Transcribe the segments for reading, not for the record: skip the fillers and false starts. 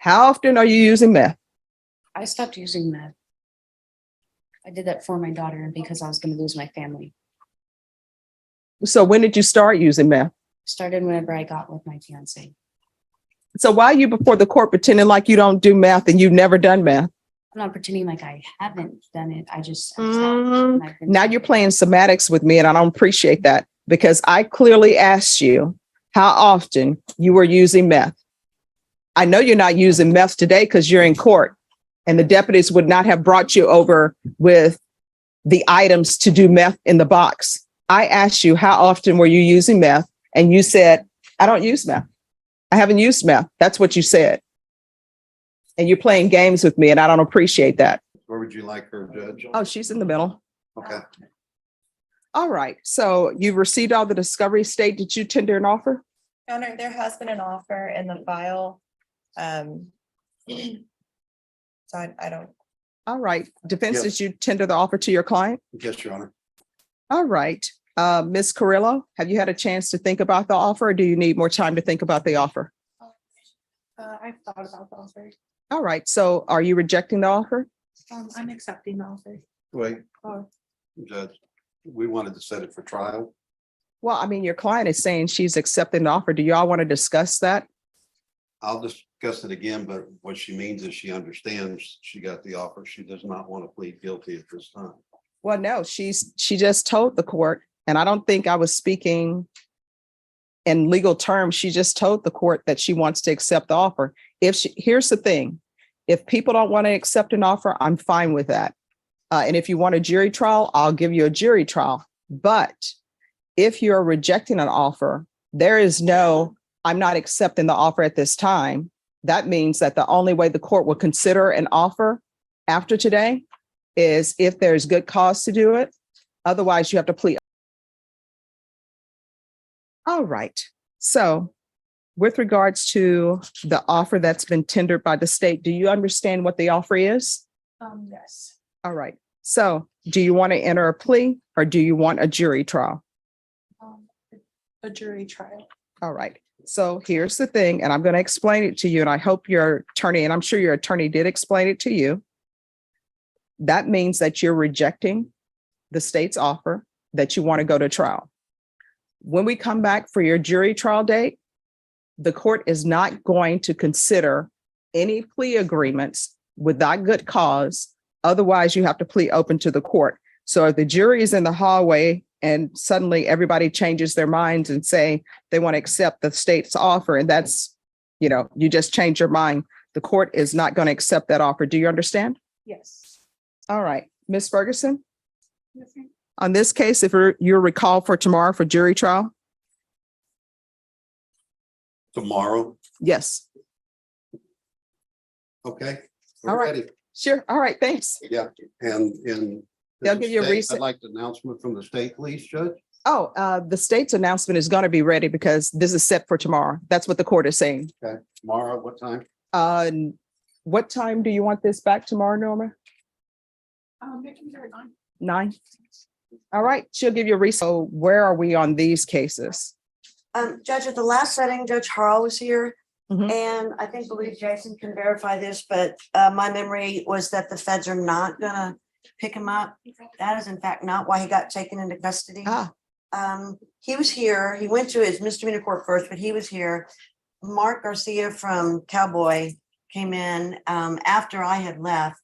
How often are you using meth? I stopped using meth. I did that for my daughter and because I was going to lose my family. So when did you start using meth? Started whenever I got with my fiance. So why are you before the court pretending like you don't do meth and you've never done meth? I'm not pretending like I haven't done it. I just Now you're playing semantics with me and I don't appreciate that because I clearly asked you how often you were using meth. I know you're not using meth today because you're in court and the deputies would not have brought you over with the items to do meth in the box. I asked you how often were you using meth and you said, I don't use meth. I haven't used meth. That's what you said. And you're playing games with me and I don't appreciate that. Where would you like her, Judge? Oh, she's in the middle. Okay. All right. So you've received all the discovery. State, did you tender an offer? Your Honor, there has been an offer in the file. So I don't. All right. Defense, Yes. did you tender the offer to your client? Yes, Your Honor. All right. Ms. Carrillo, have you had a chance to think about the offer or do you need more time to think about the offer? I've thought about the offer. All right. So are you rejecting the offer? I'm accepting the offer. Wait, Oh, Judge, we wanted to set it for trial. Well, I mean, your client is saying she's accepting the offer. Do y'all want to discuss that? I'll discuss it again, but what she means is she understands she got the offer. She does not want to plead guilty at this time. Well, no, she just told the court, and I don't think I was speaking in legal terms. She just told the court that she wants to accept the offer. Here's the thing, if people don't want to accept an offer, I'm fine with that. And if you want a jury trial, I'll give you a jury trial. But if you're rejecting an offer, there is no, I'm not accepting the offer at this time. That means that the only way the court will consider an offer after today is if there's good cause to do it. Otherwise, you have to plead. All right. So with regards to the offer that's been tendered by the state, do you understand what the offer is? yes. All right. So do you want to enter a plea or do you want a jury trial? A jury trial. All right. So here's the thing, and I'm going to explain it to you, and I hope your attorney, and I'm sure your attorney did explain it to you. That means that you're rejecting the state's offer, that you want to go to trial. When we come back for your jury trial date, the court is not going to consider any plea agreements without good cause. Otherwise, you have to plead open to the court. So if the jury is in the hallway and suddenly everybody changes their minds and say they want to accept the state's offer, and that's, you just change your mind, the court is not going to accept that offer. Do you understand? Yes. All right, Ms. Ferguson, on this case, if you're recalled for tomorrow for jury trial, Tomorrow? yes. Okay. All We're right. ready. Sure. All right, thanks. Yeah, and They'll give you a recent. I'd like the announcement from the state police, Judge. Oh, the state's announcement is going to be ready because this is set for tomorrow. That's what the court is saying. Okay, tomorrow, what time? What time do you want this back tomorrow, Norma? Making sure 9. All right, she'll give you a recent. So where are we on these cases? Judge, at the last setting, Judge Harrell was here. Mhm. And I believe Jason can verify this, but my memory was that the feds are not gonna pick him up. That is in fact not why he got taken into custody. He was here. He went to his misdemeanor court first, but he was here. Mark Garcia from Cowboy came in after I had left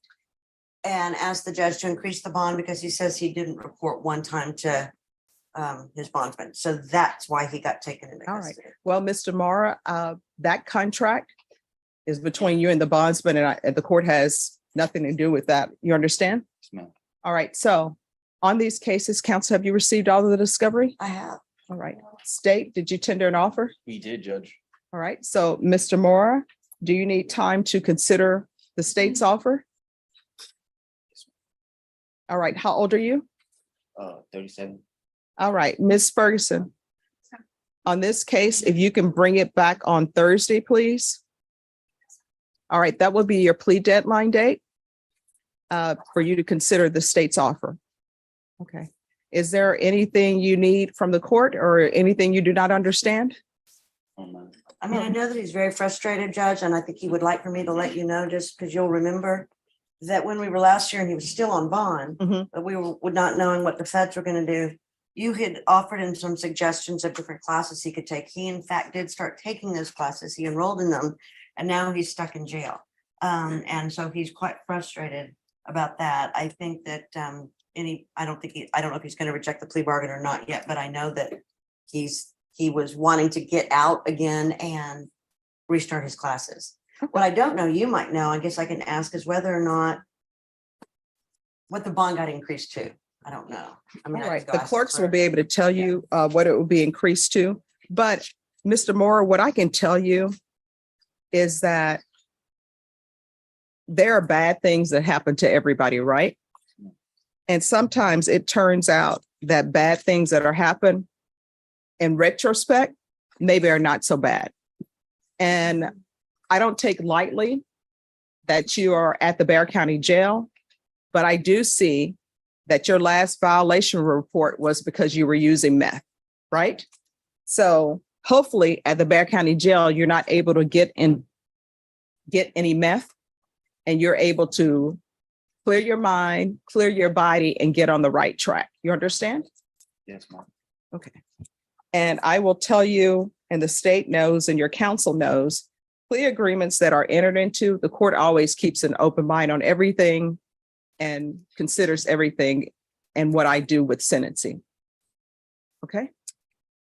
and asked the judge to increase the bond because he says he didn't report one time to his bondsman. So that's why he got taken into All right. custody. Well, Mr. Mara, that contract is between you and the bondsman, and the court has nothing to do with that. You understand? All right. So on these cases, counsel, have you received all of the discovery? I have. All right. State, did you tender an offer? We did, Judge. All right. So, Mr. Mora, do you need time to consider the state's offer? All right. How old are you? 37. All right. Ms. Ferguson, on this case, if you can bring it back on Thursday, please. All right. That will be your plea deadline date for you to consider the state's offer. Okay. Is there anything you need from the court or anything you do not understand? I mean, I know that he's very frustrated, Judge, and I think he would like for me to let you know, just because you'll remember that when we were last year and he was still on bond, Mhm. but we were not knowing what the feds were gonna do. You had offered him some suggestions of different classes he could take. He in fact did start taking those classes. He enrolled in them, and now he's stuck in jail. And so he's quite frustrated about that. I think that I don't know if he's gonna reject the plea bargain or not yet, but I know that he was wanting to get out again and restart his classes. What I don't know, you might know, I guess I can ask, is whether or not what the bond got increased to. I don't know. I mean, All I right, could go the ask clerks will clerk. be able to tell you what it will be increased to. But Mr. Moore, what I can tell you is that there are bad things that happen to everybody, right? And sometimes it turns out that bad things that are happen in retrospect, maybe are not so bad. And I don't take lightly that you are at the Bexar County Jail, but I do see that your last violation report was because you were using meth, right? So hopefully at the Bexar County Jail, you're not able to get any meth, and you're able to clear your mind, clear your body, and get on the right track. You understand? Yes, ma'am. Okay. And I will tell you, and the state knows, and your counsel knows, plea agreements that are entered into, the court always keeps an open mind on everything and considers everything and what I do with sentencing. Okay.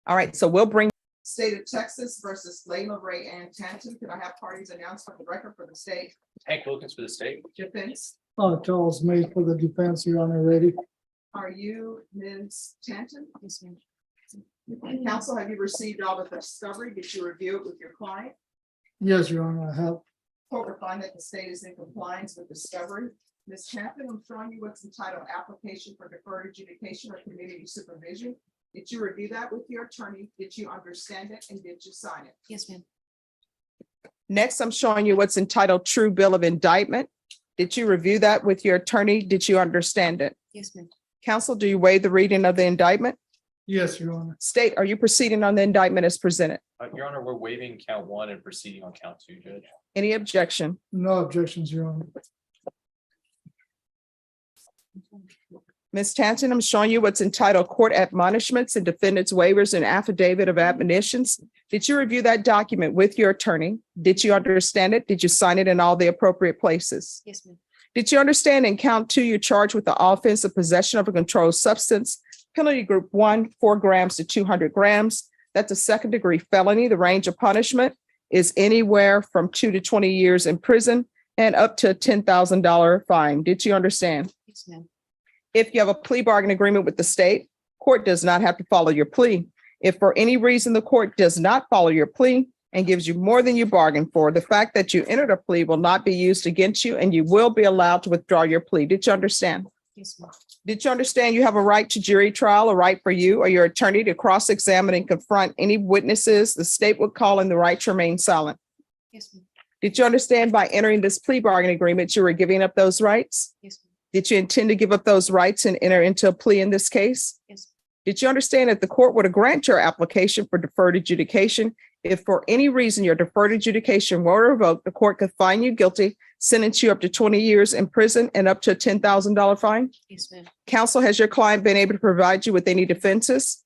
All right. So we'll bring State of Texas versus Layla Ray Ann Tanton. Can I have parties announced for the record for the state Hank Wilkins for the state. defense? Charles May for the defense, Your Honor, ready. Are you Ms. Tanton? Yes, ma'am. Counsel, have you received all of the discovery? Did you review it with your client? Yes, Your Honor, I have. Court will find that the state is in compliance with discovery. Ms. Tanton, I'm showing you what's entitled application for deferred adjudication or community supervision. Did you review that with your attorney? Did you understand it and did you sign it? Yes, ma'am. Next, I'm showing you what's entitled true bill of indictment. Did you review that with your attorney? Did you understand it? Yes, ma'am. Counsel, do you waive the reading of the indictment? Yes, Your Honor. State, are you proceeding on the indictment as presented? Your Honor, we're waiving count 1 and proceeding on count 2, Judge. Any objection? No objections, Your Honor. Ms. Tanton, I'm showing you what's entitled court admonishments and defendant's waivers and affidavit of admonitions. Did you review that document with your attorney? Did you understand it? Did you sign it in all the appropriate places? Yes, ma'am. Did you understand in count 2, you're charged with the offense of possession of a controlled substance, penalty group 1, 4 grams to 200 grams. That's a second degree felony. The range of punishment is anywhere from 2 to 20 years in prison and up to a $10,000 fine. Did you understand? Yes, ma'am. If you have a plea bargain agreement with the state, court does not have to follow your plea. If for any reason the court does not follow your plea and gives you more than you bargained for, the fact that you entered a plea will not be used against you and you will be allowed to withdraw your plea. Did you understand? Yes, ma'am. Did you understand you have a right to jury trial, a right for you or your attorney to cross-examine and confront any witnesses the state would call in the right to remain silent? Yes, ma'am. Did you understand by entering this plea bargain agreement, you were giving up those rights? Yes, ma'am. Did you intend to give up those rights and enter into a plea in this case? Yes. Did you understand that the court would grant your application for deferred adjudication? If for any reason your deferred adjudication were revoked, the court could find you guilty, sentence you up to 20 years in prison and up to a $10,000 fine? Yes, ma'am. Counsel, has your client been able to provide you with any defenses?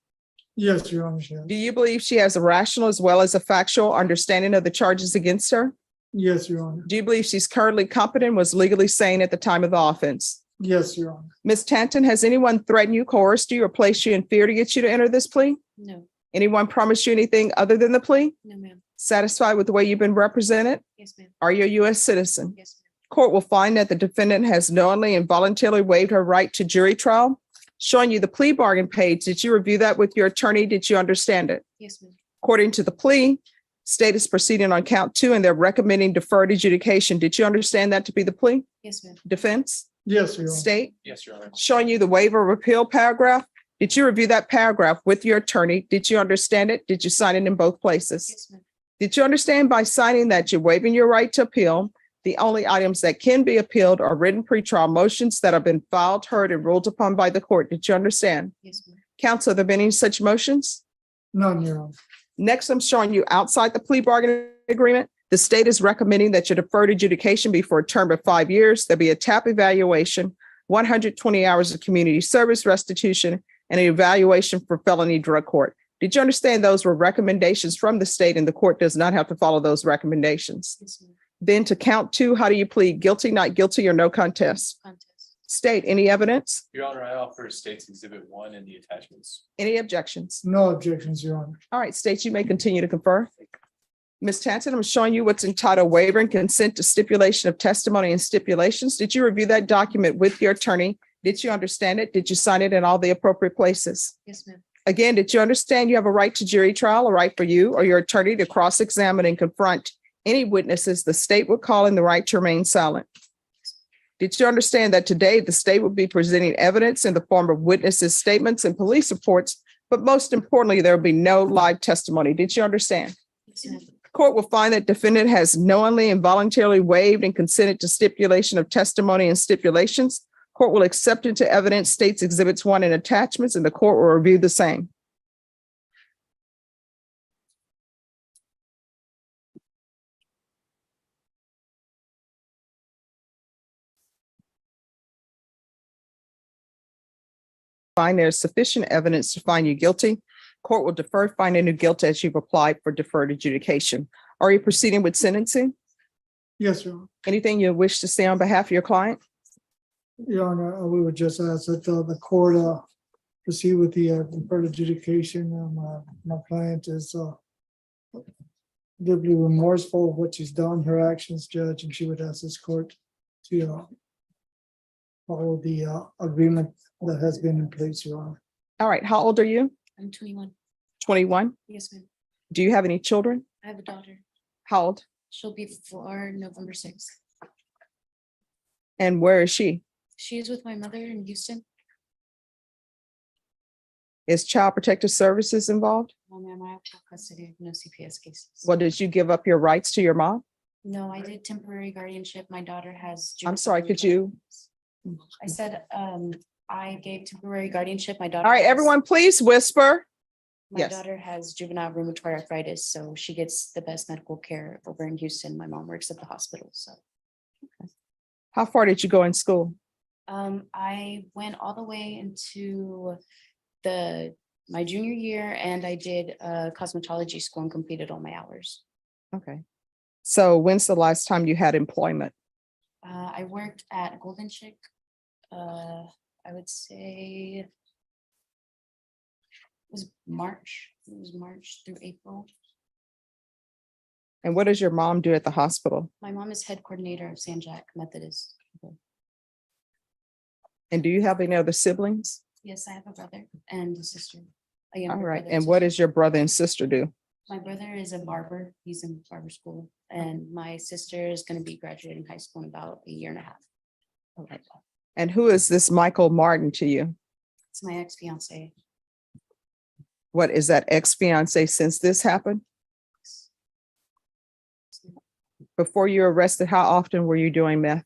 Yes, Your Honor. Yes. Do you believe she has a rational as well as a factual understanding of the charges against her? Yes, Your Honor. Do you believe she's currently competent and was legally sane at the time of the offense? Yes, Your Honor. Ms. Tanton, has anyone threatened you, coerced you, or placed you in fear to get you to enter this plea? No. Anyone promised you anything other than the plea? No, ma'am. Satisfied with the way you've been represented? Yes, ma'am. Are you a U.S. citizen? Yes, ma'am. Court will find that the defendant has knowingly and voluntarily waived her right to jury trial. Showing you the plea bargain page, did you review that with your attorney? Did you understand it? Yes, ma'am. According to the plea, state is proceeding on count 2 and they're recommending deferred adjudication. Did you understand that to be the plea? Yes, ma'am. Defense? Yes, Your Honor. State? Yes, Your Honor. Showing you the waiver of appeal paragraph. Did you review that paragraph with your attorney? Did you understand it? Did you sign it in both places? Yes, ma'am. Did you understand by signing that you're waiving your right to appeal? The only items that can be appealed are written pretrial motions that have been filed, heard, and ruled upon by the court. Did you understand? Yes, ma'am. Counsel, have there been any such motions? None, Your Honor. Next, I'm showing you outside the plea bargaining agreement. The state is recommending that your deferred adjudication be for a term of 5 years. There'll be a TAP evaluation, 120 hours of community service restitution, and an evaluation for felony drug court. Did you understand those were recommendations from the state and the court does not have to follow those recommendations? Yes, ma'am. Then to count 2, how do you plead? Guilty, not guilty, or no contest? Contest. State, any evidence? Your Honor, I offer State's Exhibit 1 and the attachments. Any objections? No objections, Your Honor. All right, states, you may continue to confer. Ms. Tanton, I'm showing you what's entitled waiver and consent to stipulation of testimony and stipulations. Did you review that document with your attorney? Did you understand it? Did you sign it in all the appropriate places? Yes, ma'am. Again, did you understand you have a right to jury trial, a right for you or your attorney to cross-examine and confront any witnesses the state would call in the right to remain silent? Did you understand that today the state will be presenting evidence in the form of witnesses' statements and police reports, but most importantly, there will be no live testimony? Did you understand? Yes, ma'am. Court will find that defendant has knowingly and voluntarily waived and consented to stipulation of testimony and stipulations. Court will accept into evidence states exhibits 1 and attachments, and the court will review the same. Find there's sufficient evidence to find you guilty. Court will defer finding you guilty as you've applied for deferred adjudication. Are you proceeding with sentencing? Yes, Your Honor. Anything you wish to say on behalf of your client? Your Honor, we would just ask that the court proceed with the deferred adjudication. My client is deeply remorseful of what she's done, her actions, Judge, and she would ask this court to follow the agreement that has been in place, Your Honor. All right, how old are you? I'm 21. 21. Yes, ma'am. Do you have any children? I have a daughter. How old? She'll be 4 November 6th. And where is she? She is with my mother in Houston. Is Child Protective Services involved? No, ma'am, I have full custody, no CPS cases. Well, did you give up your rights to your mom? No, I did temporary guardianship. My daughter has. I'm sorry, juvenile could you? I said, I gave temporary guardianship. My daughter. All right, has- everyone, please whisper. My yes. daughter has juvenile rheumatoid arthritis, so she gets the best medical care over in Houston. My mom works at the hospital, so. How far did you go in school? I went all the way into my junior year and I did cosmetology school and completed all my hours. Okay. So when's the last time you had employment? I worked at Golden Chick. I would say it was March. It was March through April. And what does your mom do at the hospital? My mom is head coordinator of San Jack Methodist. And do you have any other siblings? Yes, I have a brother and a sister. A All younger right. brother And too. what does your brother and sister do? My brother is a barber. He's in barber school. And my sister is going to be graduating high school in about a year and a half. All right. And who is this Michael Martin to you? It's my ex-fiance. What is that ex-fiance since this happened? Before you were arrested, how often were you doing meth?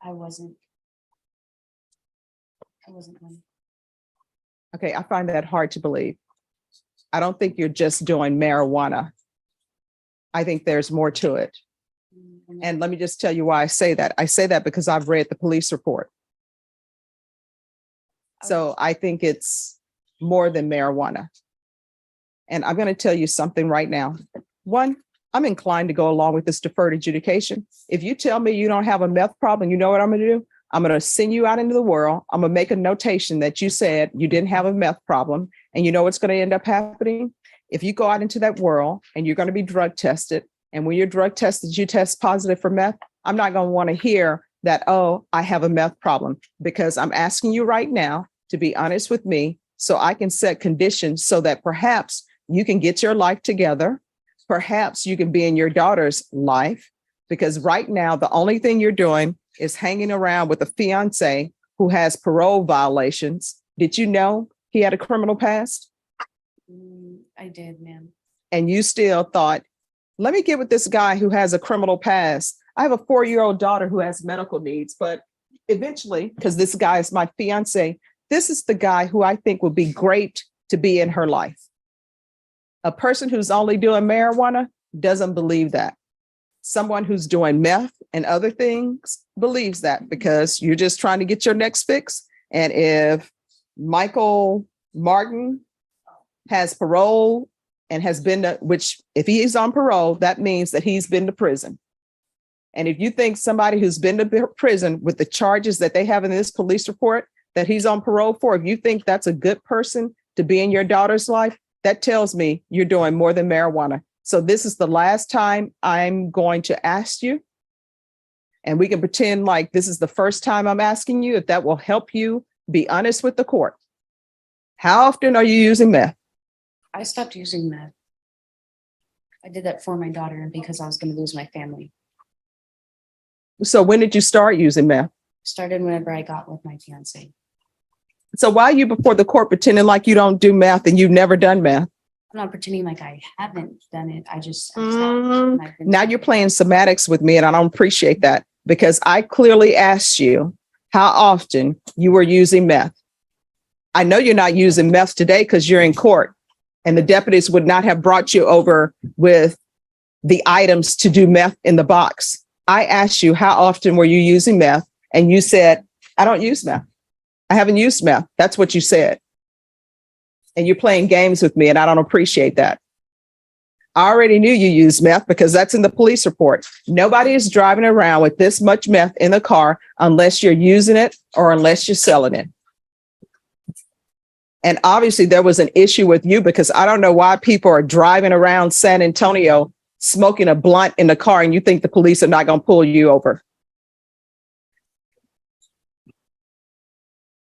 I wasn't. One. Okay, I find that hard to believe. I don't think you're just doing marijuana. I think there's more to it. And let me just tell you why I say that. I say that because I've read the police report. So I think it's more than marijuana. And I'm going to tell you something right now. One, I'm inclined to go along with this deferred adjudication. If you tell me you don't have a meth problem, you know what I'm going to do? I'm going to send you out into the world. I'm going to make a notation that you said you didn't have a meth problem. And you know what's going to end up happening? If you go out into that world and you're going to be drug tested, and when you're drug tested, you test positive for meth, I'm not going to want to hear that, oh, I have a meth problem, because I'm asking you right now to be honest with me so I can set conditions so that perhaps you can get your life together. Perhaps you can be in your daughter's life, because right now, the only thing you're doing is hanging around with a fiance who has parole violations. Did you know he had a criminal past? I did, ma'am. And you still thought, let me get with this guy who has a criminal past. I have a 4-year-old daughter who has medical needs, but eventually, because this guy is my fiance, this is the guy who I think would be great to be in her life. A person who's only doing marijuana doesn't believe that. Someone who's doing meth and other things believes that because you're just trying to get your next fix. And if Michael Martin has parole and has been to, which if he is on parole, that means that he's been to prison. And if you think somebody who's been to prison with the charges that they have in this police report that he's on parole for, if you think that's a good person to be in your daughter's life, that tells me you're doing more than marijuana. So this is the last time I'm going to ask you. And we can pretend like this is the first time I'm asking you, if that will help you be honest with the court. How often are you using meth? I stopped using meth. I did that for my daughter and because I was going to lose my family. So when did you start using meth? Started whenever I got with my fiance. So why are you before the court pretending like you don't do meth and you've never done meth? I'm not pretending like I haven't done it. I just. Now you're playing semantics with me and I don't appreciate that because I clearly asked you how often you were using meth. I know you're not using meth today because you're in court and the deputies would not have brought you over with the items to do meth in the box. I asked you how often were you using meth and you said, I don't use meth. I haven't used meth. That's what you said. And you're playing games with me and I don't appreciate that. I already knew you used meth because that's in the police report. Nobody is driving around with this much meth in the car unless you're using it or unless you're selling it. And obviously there was an issue with you because I don't know why people are driving around San Antonio smoking a blunt in the car and you think the police are not going to pull you over.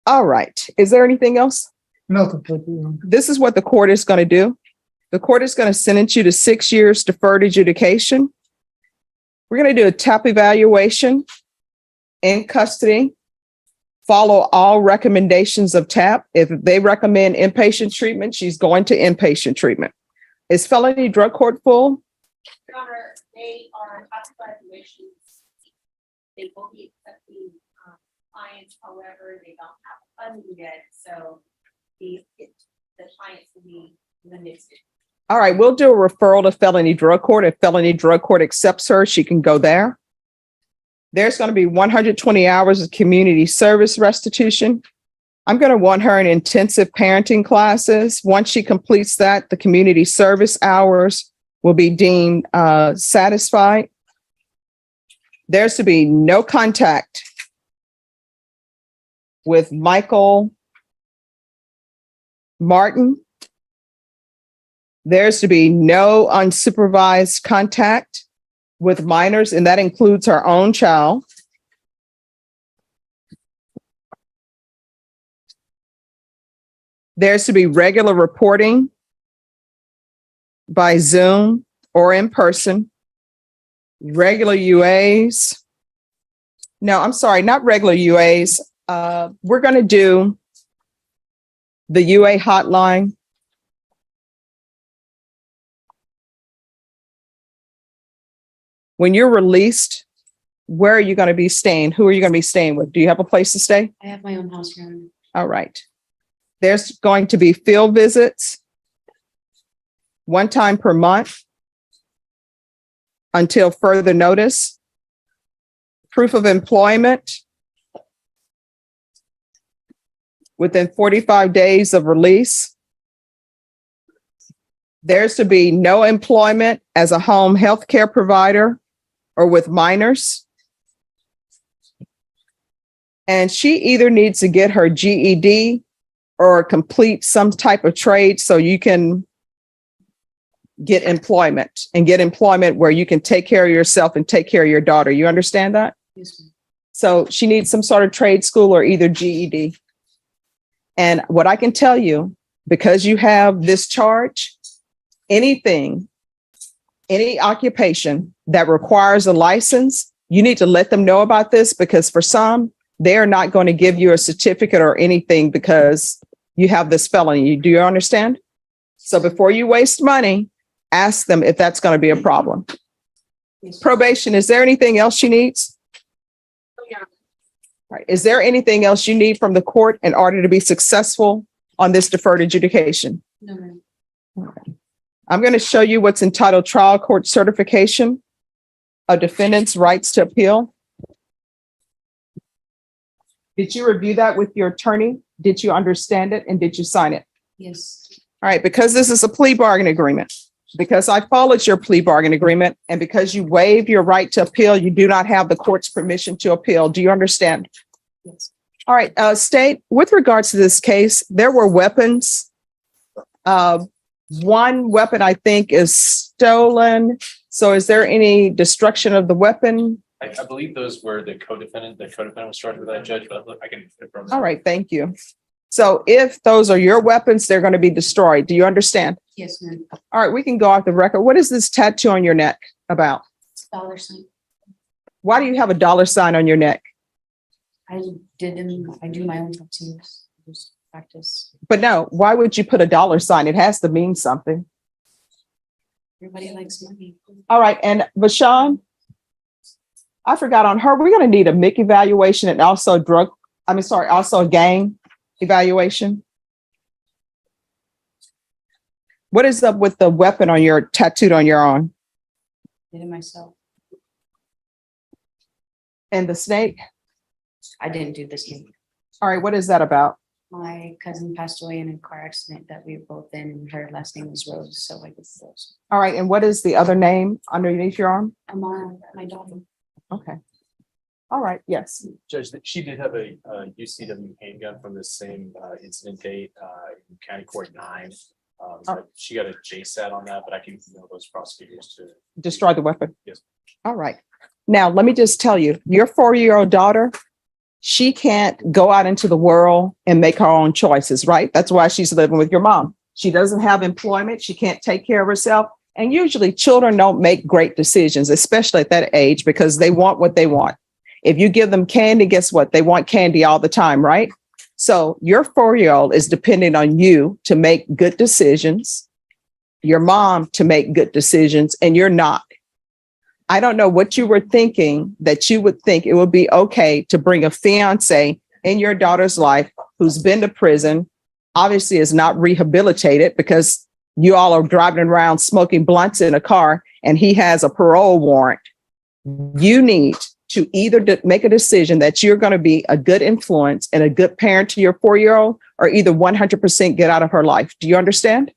All right. Is there anything else? Nothing. Thank you. This is what the court is going to do. The court is going to sentence you to 6 years deferred adjudication. We're going to do a TAP evaluation in custody. Follow all recommendations of TAP. If they recommend inpatient treatment, she's going to inpatient treatment. Is felony drug court full? Your Honor, they are top evaluations. They will be accepting clients, however, they don't have funding yet, so the clients will be limited. All right, we'll do a referral to felony drug court. If felony drug court accepts her, she can go there. There's going to be 120 hours of community service restitution. I'm going to want her in intensive parenting classes. Once she completes that, the community service hours will be deemed satisfied. There's to be no contact with Michael Martin. There's to be no unsupervised contact with minors, and that includes her own child. There's to be regular reporting by Zoom or in person. Regular UAs. No, I'm sorry, not regular UAs. We're going to do the UA hotline. When you're released, where are you going to be staying? Who are you going to be staying with? Do you have a place to stay? I have my own house, Your Honor. All right. There's going to be field visits one time per month until further notice. Proof of employment within 45 days of release. There's to be no employment as a home health care provider or with minors. And she either needs to get her GED or complete some type of trade so you can get employment and get employment where you can take care of yourself and take care of your daughter. You understand that? Yes, ma'am. So she needs some sort of trade school or either GED. And what I can tell you, because you have this charge, anything, any occupation that requires a license, you need to let them know about this because for some, they're not going to give you a certificate or anything because you have this felony. Do you understand? So before you waste money, ask them if that's going to be a problem. Probation, is there anything else she needs? Yeah. Right. Is there anything else you need from the court in order to be successful on this deferred adjudication? No, ma'am. I'm going to show you what's entitled Trial Court Certification of Defendant's Rights to Appeal. Did you review that with your attorney? Did you understand it and did you sign it? Yes, All right, because this is a plea bargain agreement, because I followed your plea bargain agreement, and because you waived your right to appeal, you do not have the court's permission to appeal. Do you understand? yes. All right, State, with regards to this case, there were weapons. One weapon, I think, is stolen. So is there any destruction of the weapon? I believe those were the co-defendant. The co-defendant was charged with that, Judge, but look, I can confirm. that. All right, thank you. So if those are your weapons, they're going to be destroyed. Do you understand? Yes, ma'am. All right, we can go off the record. What is this tattoo on your neck about? Dollar sign. Why do you have a dollar sign on your neck? I do my own tattoos. Just practice. But no, why would you put a dollar sign? It has to mean something. Everybody likes money. All right, and Vashawn, I forgot on her, we're going to need a MIC evaluation and also also a gang evaluation. What is up with the weapon on your tattooed on your arm? Did it myself. And the snake? I didn't do this thing. All right, what is that about? My cousin passed away in a car accident that we were both in. Her last name was Rose, so I did those. All right, and what is the other name underneath your arm? I'm my daughter. Okay. All right, yes. Judge, she did have a UCW handgun from the same incident date, in County Court 9. She got a JSAT on that, but I can email those prosecutors to. Destroy the weapon? Yes. All right. Now, let me just tell you, your 4-year-old daughter, she can't go out into the world and make her own choices, right? That's why she's living with your mom. She doesn't have employment. She can't take care of herself. And usually children don't make great decisions, especially at that age, because they want what they want. If you give them candy, guess what? They want candy all the time, right? So your 4-year-old is depending on you to make good decisions, your mom to make good decisions, and you're not. I don't know what you were thinking that you would think it would be okay to bring a fiance in your daughter's life who's been to prison, obviously is not rehabilitated because you all are driving around smoking blunts in a car and he has a parole warrant. You need to either make a decision that you're going to be a good influence and a good parent to your 4-year-old, or either 100% get out of her life. Do you understand?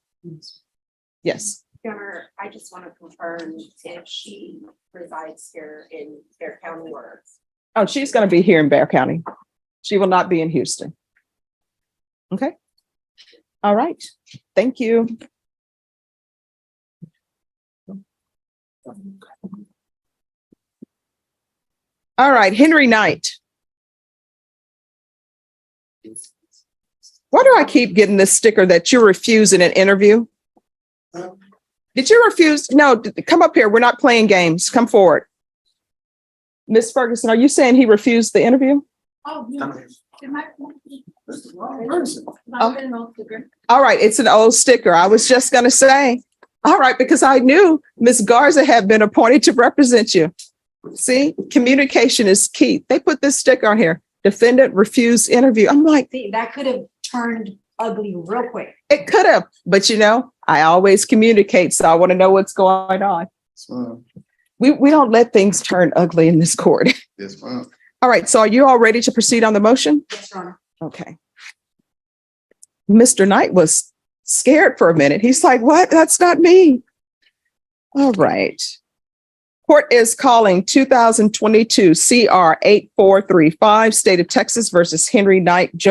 Yes. Governor, I just want to confirm if she resides here in Bear County or. Oh, she's going to be here in Bear County. She will not be in Houston. Okay. All right. Thank you. All right, Henry Knight. Why do I keep getting this sticker that you're refusing an interview? Did you refuse? No, come up here. We're not playing games. Come forward. Miss Ferguson, are you saying he refused the interview? Oh, no. All right, it's an old sticker. I was just going to say, all right, because I knew Miss Garza had been appointed to represent you. See, communication is key. They put this sticker on here. Defendant refused interview. I'm like, See, that could have turned ugly real quick. it could have, but I always communicate, so I want to know what's going on. We don't let things turn ugly in this court. Yes, ma'am. All right, so are you all ready to proceed on the motion? Yes, Your Honor. Okay. Mr. Knight was scared for a minute. He's like, what? That's not me. All right. Court is calling 2022 CR 8435, State of Texas versus Henry Knight Jr.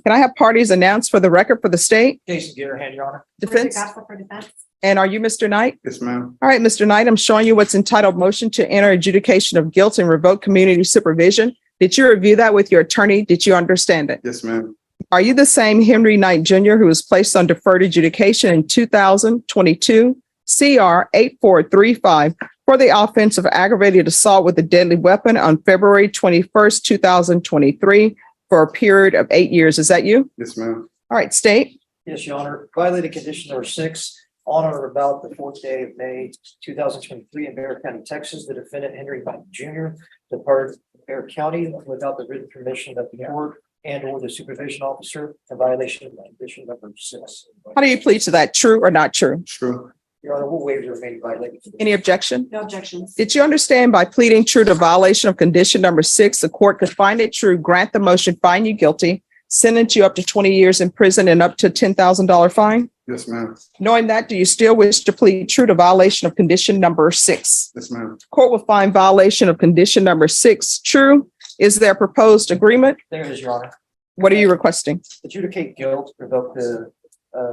Can I have parties announced for the record for the state? Jason Gitterhand, Your Honor. Defense? For defense. And are you Mr. Knight? Yes, ma'am. All right, Mr. Knight, I'm showing you what's entitled Motion to Enter Adjudication of Guilt and Revoke Community Supervision. Did you review that with your attorney? Did you understand it? Yes, ma'am. Are you the same Henry Knight Jr. who was placed on deferred adjudication in 2022 CR 8435 for the offense of aggravated assault with a deadly weapon on February 21st, 2023 for a period of 8 years? Is that you? Yes, ma'am. All right, state. Yes, Your Honor. Violated condition number 6, on or about the 4th day of May, 2023 in Bear County, Texas, the defendant Henry Knight Jr. departed Bear County without the written permission of the court and or the supervision officer in violation of condition number 6. How do you plead to that? True or not true? True. Your Honor, we'll waive the remaining violations. Any objection? No objections. Did you understand by pleading true to violation of condition number 6, the court could find it true, grant the motion, find you guilty, sentence you up to 20 years in prison and up to $10,000 fine? Yes, ma'am. Knowing that, do you still wish to plead true to violation of condition number 6? Yes, ma'am. Court will find violation of condition number 6 true. Is there a proposed agreement? There is, Your Honor. What are you requesting? Adjudicate guilt, revoke the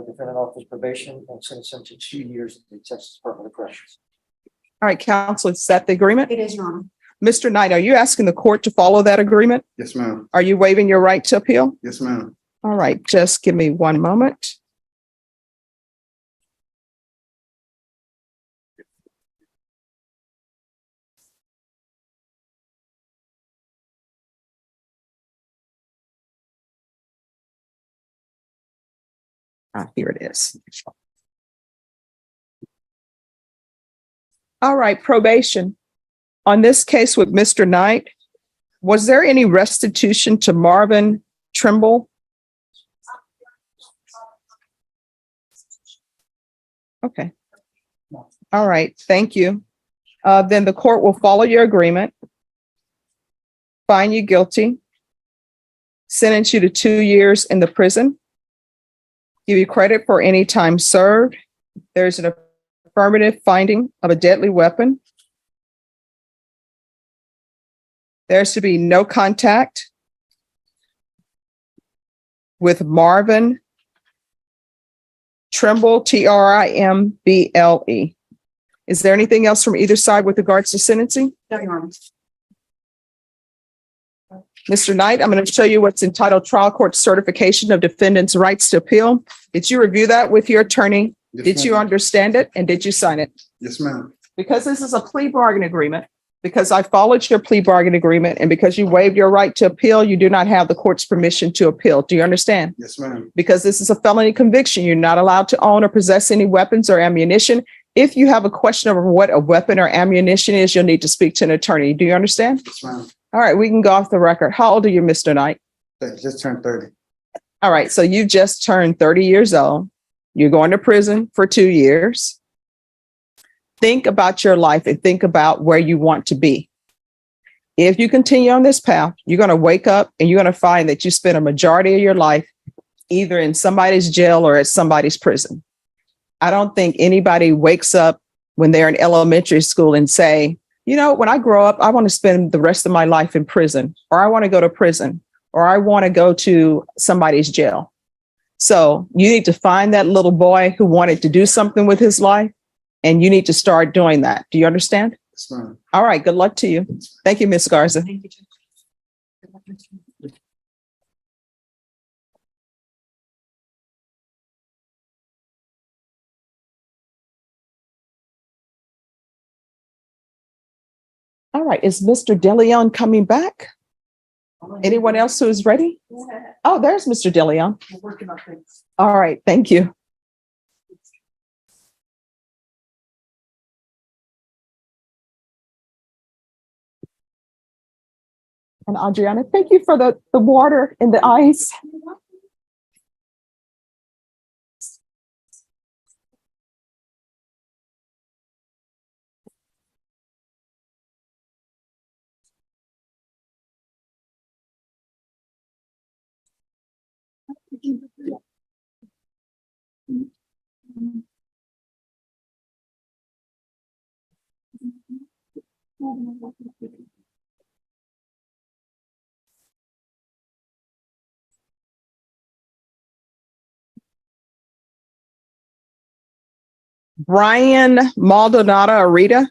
defendant officer's probation, and sentence him to 2 years in the Texas Department of Corrections. All right, counsel, is that the agreement? It is, Your Honor. Mr. Knight, are you asking the court to follow that agreement? Yes, ma'am. Are you waiving your right to appeal? Yes, ma'am. All right, just give me one moment. Here it is. All right, probation. On this case with Mr. Knight, was there any restitution to Marvin Trimble? Okay. All right, thank you. Then the court will follow your agreement, find you guilty, sentence you to 2 years in the prison, give you credit for any time served. There's an affirmative finding of a deadly weapon. There's to be no contact with Marvin Trimble, Trimble. Is there anything else from either side with regards to sentencing? No, Your Honor. Mr. Knight, I'm going to show you what's entitled Trial Court Certification of Defendant's Rights to Appeal. Did you review that with your attorney? Yes, Did you ma'am. understand it? And did you sign it? Yes, ma'am. Because this is a plea bargain agreement, because I followed your plea bargain agreement, and because you waived your right to appeal, you do not have the court's permission to appeal. Do you understand? Yes, ma'am. Because this is a felony conviction, you're not allowed to own or possess any weapons or ammunition. If you have a question over what a weapon or ammunition is, you'll need to speak to an attorney. Do you understand? Yes, ma'am. All right, we can go off the record. How old are you, Mr. Knight? Just turned 30. All right, so you just turned 30 years old. You're going to prison for 2 years. Think about your life and think about where you want to be. If you continue on this path, you're going to wake up and you're going to find that you spent a majority of your life either in somebody's jail or at somebody's prison. I don't think anybody wakes up when they're in elementary school and say, you know, when I grow up, I want to spend the rest of my life in prison, or I want to go to prison, or I want to go to somebody's jail. So you need to find that little boy who wanted to do something with his life, and you need to start doing that. Do you understand? Yes, ma'am. All right. Good luck to you. Thank you, Ms. Garza. Thank you, Judge. All right. Is Mr. DeLeon coming back? Anyone else who is ready? Oh, there's Mr. DeLeon. We're working on things. All right. Thank you. And Adriana, thank you for the water and the ice. Brian Maldonado Arita.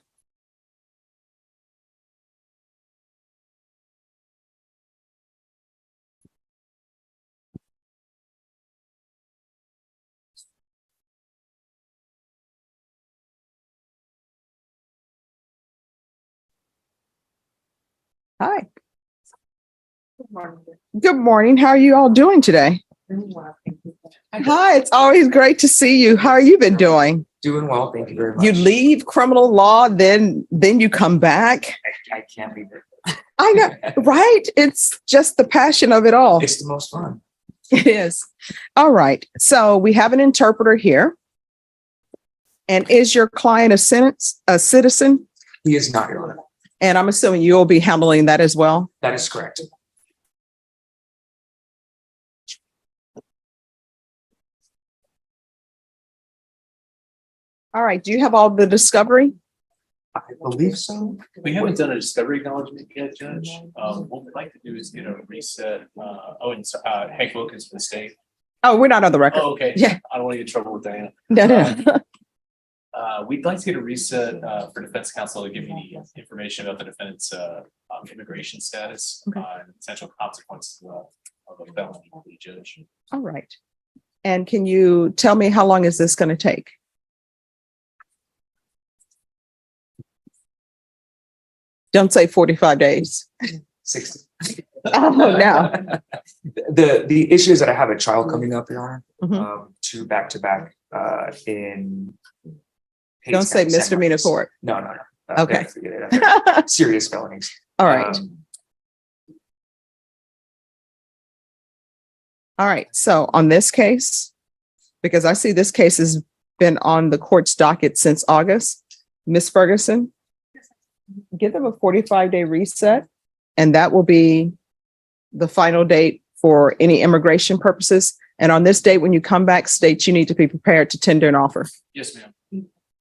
Hi. Good morning. How are you all doing today? Hi, it's always great to see you. How have you been doing? Doing well, thank you very much. You leave criminal law, then you come back. I can't believe it. I know, right? It's just the passion of it all. It's the most fun. It is. All right. So we have an interpreter here. And is your client a citizen? He is not, Your Honor. And I'm assuming you'll be handling that as well? That is correct. All right. Do you have all the discovery? I believe so. We haven't done a discovery acknowledgement yet, Judge. What we'd like to do is get a reset. Hank Wilkins from the state. Oh, we're not on the record. Oh, okay. Yeah. I don't want to get in trouble with Diana. No. We'd like to get a reset for defense counsel to give you the information about the defendant's immigration status Okay. and potential consequences of a felony, Judge. All right. And can you tell me how long is this going to take? Don't say 45 days. 60. Oh, no. The issue is that I have a trial coming up, Your Honor. Mhm. Two back-to-back in. Don't say misdemeanor court. No. Okay. Forget it. Serious felonies. All right. All right. So on this case, because I see this case has been on the court's docket since August, Ms. Ferguson, give them a 45-day reset, and that will be the final date for any immigration purposes. And on this date, when you come back, state you need to be prepared to tender an offer. Yes, ma'am.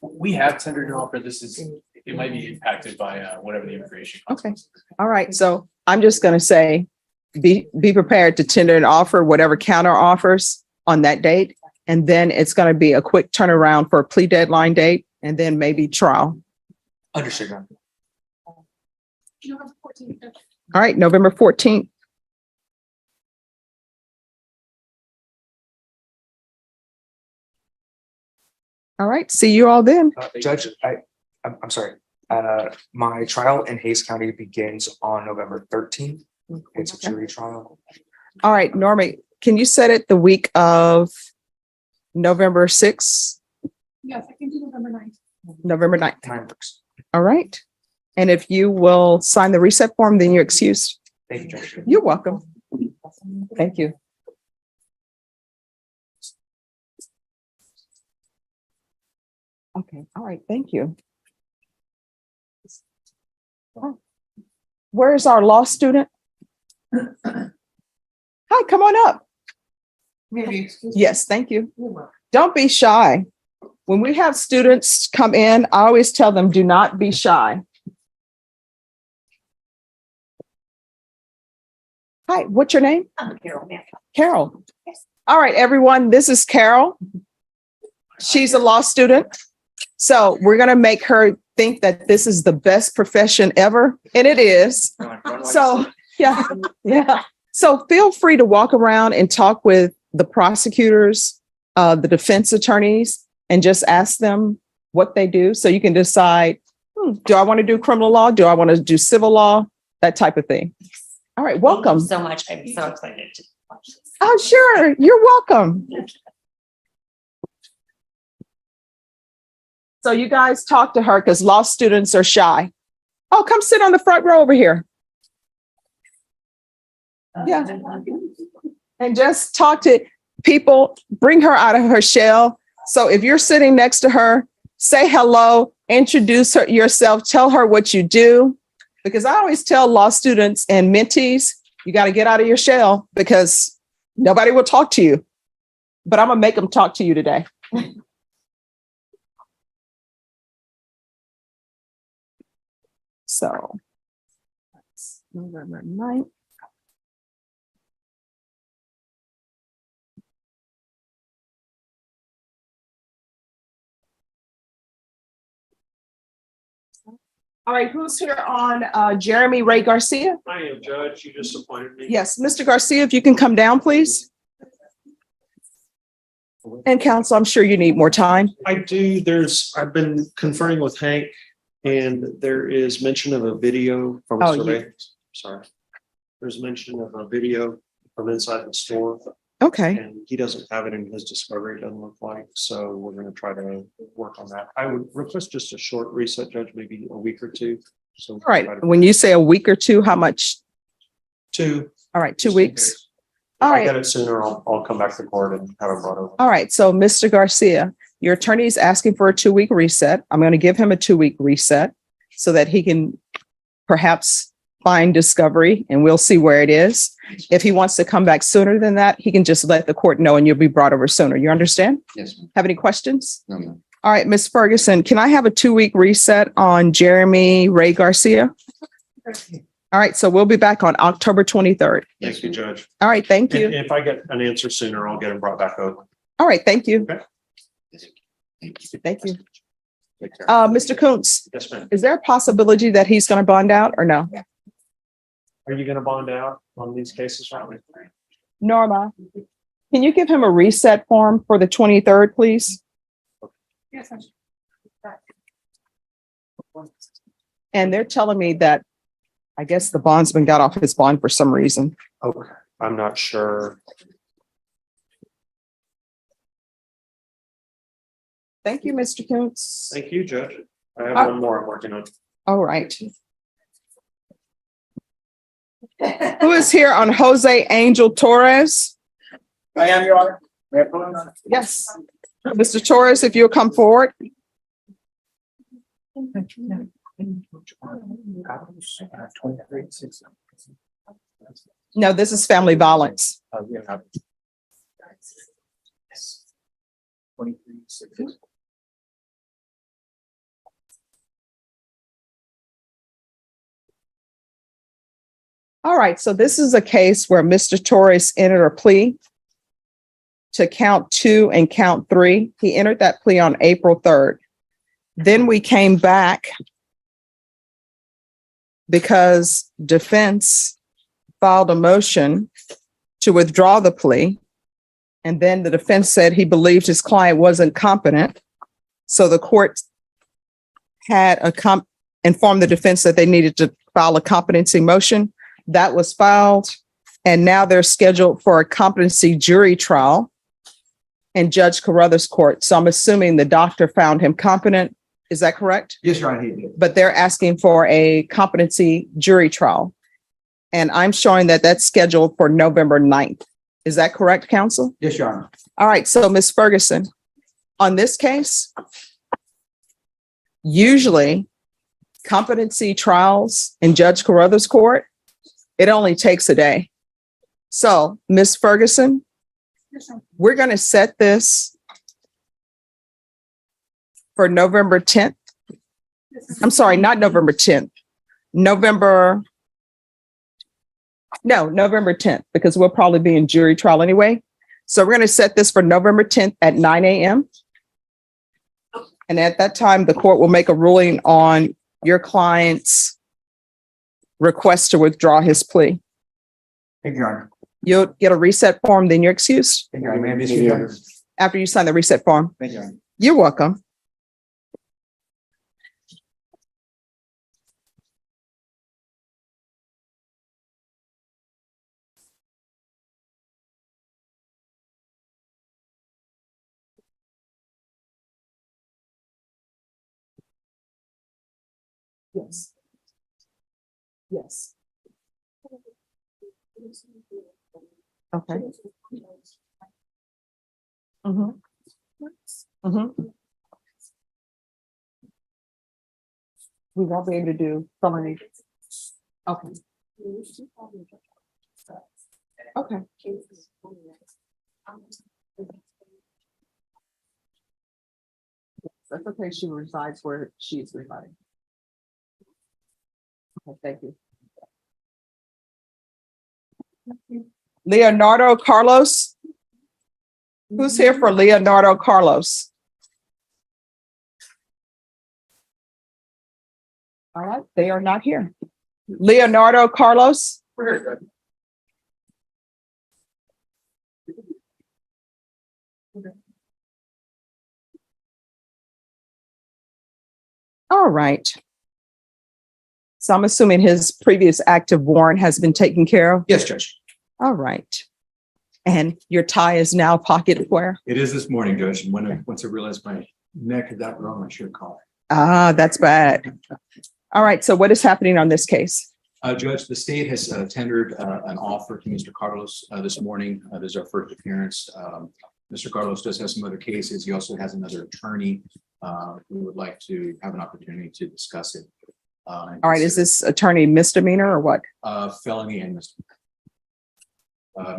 We have tendered an offer. It might be impacted by whatever the immigration. Okay. All right. So I'm just going to say, be prepared to tender an offer, whatever counter offers on that date. And then it's going to be a quick turnaround for a plea deadline date and then maybe trial. Understood, Your Honor. All right. November 14th. All right. See you all then. Judge, I'm sorry. My trial in Hayes County begins on November 13th. It's a jury trial. All right. Normie, can you set it the week of November 6th? Yes, I can do November 9th. November 9th. Time works. All right. And if you will sign the reset form, then you're excused. Thank you, Judge. You're welcome. Thank you. Okay. All right. Thank you. Where's our law student? Hi, come on up. Yes, thank you. Don't be shy. When we have students come in, I always tell them, do not be shy. Hi, what's your name? Carol, ma'am. Carol. All right, everyone, this is Carol. She's a law student. So we're going to make her think that this is the best profession ever. And it is. So, yeah. So feel free to walk around and talk with the prosecutors, the defense attorneys, and just ask them what they do. So you can decide, do I want to do criminal law? Do I want to do civil law? That type of thing. All right, welcome. Thank you so much. I'm so excited to watch this. Oh, sure. You're welcome. So you guys talk to her because law students are shy. Oh, come sit on the front row over here. Yeah. And just talk to people, bring her out of her shell. So if you're sitting next to her, say hello, introduce her yourself, tell her what you do. Because I always tell law students and mentees, you got to get out of your shell because nobody will talk to you. But I'm going to make them talk to you today. So that's November 9th. All right, who's here on Jeremy Ray Garcia? I am Judge. You just appointed me. Yes, Mr. Garcia, if you can come down, please. And counsel, I'm sure you need more time. I do. I've been conferring with Hank and there is mention of a video from Oh, a surveillance. Sorry. There's mention of a video from inside the store Okay, and he doesn't have it in his discovery, it doesn't look like. So we're going to try to work on that. I would request just a short reset, Judge, maybe a week or two. So all right. When you say a week or two, how much? 2. All right, 2 just in weeks. case. All If I right. get it sooner, I'll come back to court and have it brought over. All right, so Mr. Garcia, Your attorney is asking for a 2-week reset. I'm going to give him a 2-week reset so that he can perhaps find discovery and we'll see where it is. If he wants to come back sooner than that, he can just let the court know and you'll be brought over sooner. You understand? Yes, ma'am. Have any questions? No, ma'am. All right, Ms. Ferguson, can I have a 2-week reset on Jeremy Ray Garcia? All right, so we'll be back on October 23rd. Thank you, Judge. All right, thank If you. if I get an answer sooner, I'll get him brought back over. All right, thank you. Okay. Thank you. Take care. Mr. Koontz, Yes, ma'am. is there a possibility that he's going to bond out or no? Are you gonna bond out on these cases, Riley? Norma, can you give him a reset form for the 23rd, please? And they're telling me that I guess the bondsman got off his bond for some reason. Okay, I'm not sure. Thank you, Mr. Koontz. Thank you, Judge. I have one more I'm working on. All right. Who is here on Jose Angel Torres? I am, Your Honor. May I put on that? Yes. Mr. Torres, if you'll come forward. No, this is family violence. All right, so this is a case where Mr. Torres entered a plea to count 2 and count 3. He entered that plea on April 3rd. Then we came back because defense filed a motion to withdraw the plea. And then the defense said he believed his client wasn't competent. So the court had informed the defense that they needed to file a competency motion. That was filed. And now they're scheduled for a competency jury trial in Judge Carruthers' court. So I'm assuming the doctor found him competent. Is that correct? Yes, Your Honor, he did. But they're asking for a competency jury trial. And I'm showing that that's scheduled for November 9th. Is that correct, counsel? Yes, Your Honor. All right, so Ms. Ferguson, on this case, usually competency trials in Judge Carruthers' court, it only takes a day. So, Ms. Ferguson, we're going to set this for November 10th. I'm sorry, not November 10th. November 10th, because we'll probably be in jury trial anyway. So we're going to set this for November 10th at 9 a.m. And at that time, the court will make a ruling on your client's request to withdraw his plea. Thank you, Your Honor. You'll get a reset form, then you're excused Thank you, Your Honor. May I be excused, Your Honor? after you sign the reset form. Thank you, Your Honor. You're welcome. Yes. Yes. Okay. Mm-hmm. Mm-hmm. We won't be able to do felony. Okay. Okay. That's okay. She resides where she's residing. Okay, thank you. Leonardo Carlos. Who's here for Leonardo Carlos? All right, they are not here. Leonardo Carlos. All right. So I'm assuming his previous active warrant has been taken care of? Yes, Judge. All right. And your tie is now pocketed where? It is this morning, Judge. And once I realized my neck is that wrong, I should have called. Ah, that's bad. All right. So what is happening on this case? Judge, the state has tendered an offer to Mr. Carlos this morning. This is our first appearance. Mr. Carlos does have some other cases. He also has another attorney. We would like to have an opportunity to discuss it. All right, is this attorney misdemeanor or what? Felony and misdemeanor.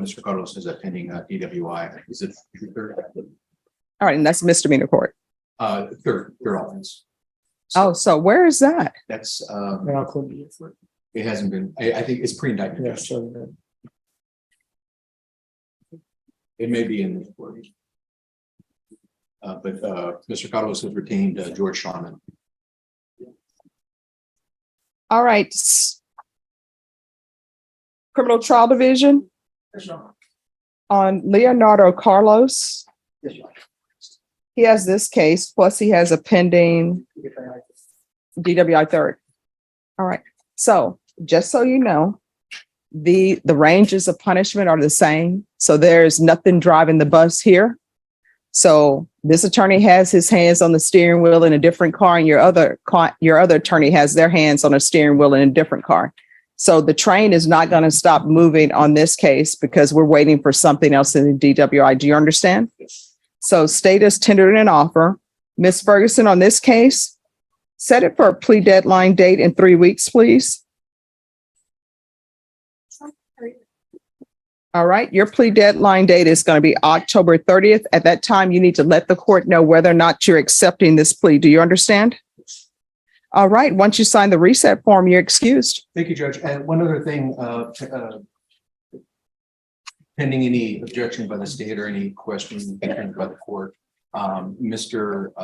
Mr. Carlos is a pending DWI. Is it third? All right, and that's misdemeanor court. Third offense. Oh, so where is that? That's, Yeah, could be. it hasn't been, I think it's pre-indictment. Yeah, Judge. so It may be in the court. But Mr. Carlos has retained George Sharman. All right. Criminal Trial Division on Leonardo Carlos. He has this case, plus he has a pending DWI third. All right. So just so you know, the ranges of punishment are the same. So there's nothing driving the bus here. So this attorney has his hands on the steering wheel in a different car, and your other attorney has their hands on a steering wheel in a different car. So the train is not going to stop moving on this case because we're waiting for something else in the DWI. Do you understand? So state has tendered an offer. Ms. Ferguson, on this case, set it for a plea deadline date in 3 weeks, please. All right, your plea deadline date is going to be October 30th. At that time, you need to let the court know whether or not you're accepting this plea. Do you understand? All right, once you sign the reset form, you're excused. Thank you, Judge. And one other thing, pending any objection by the state or any questions by the court, Mr.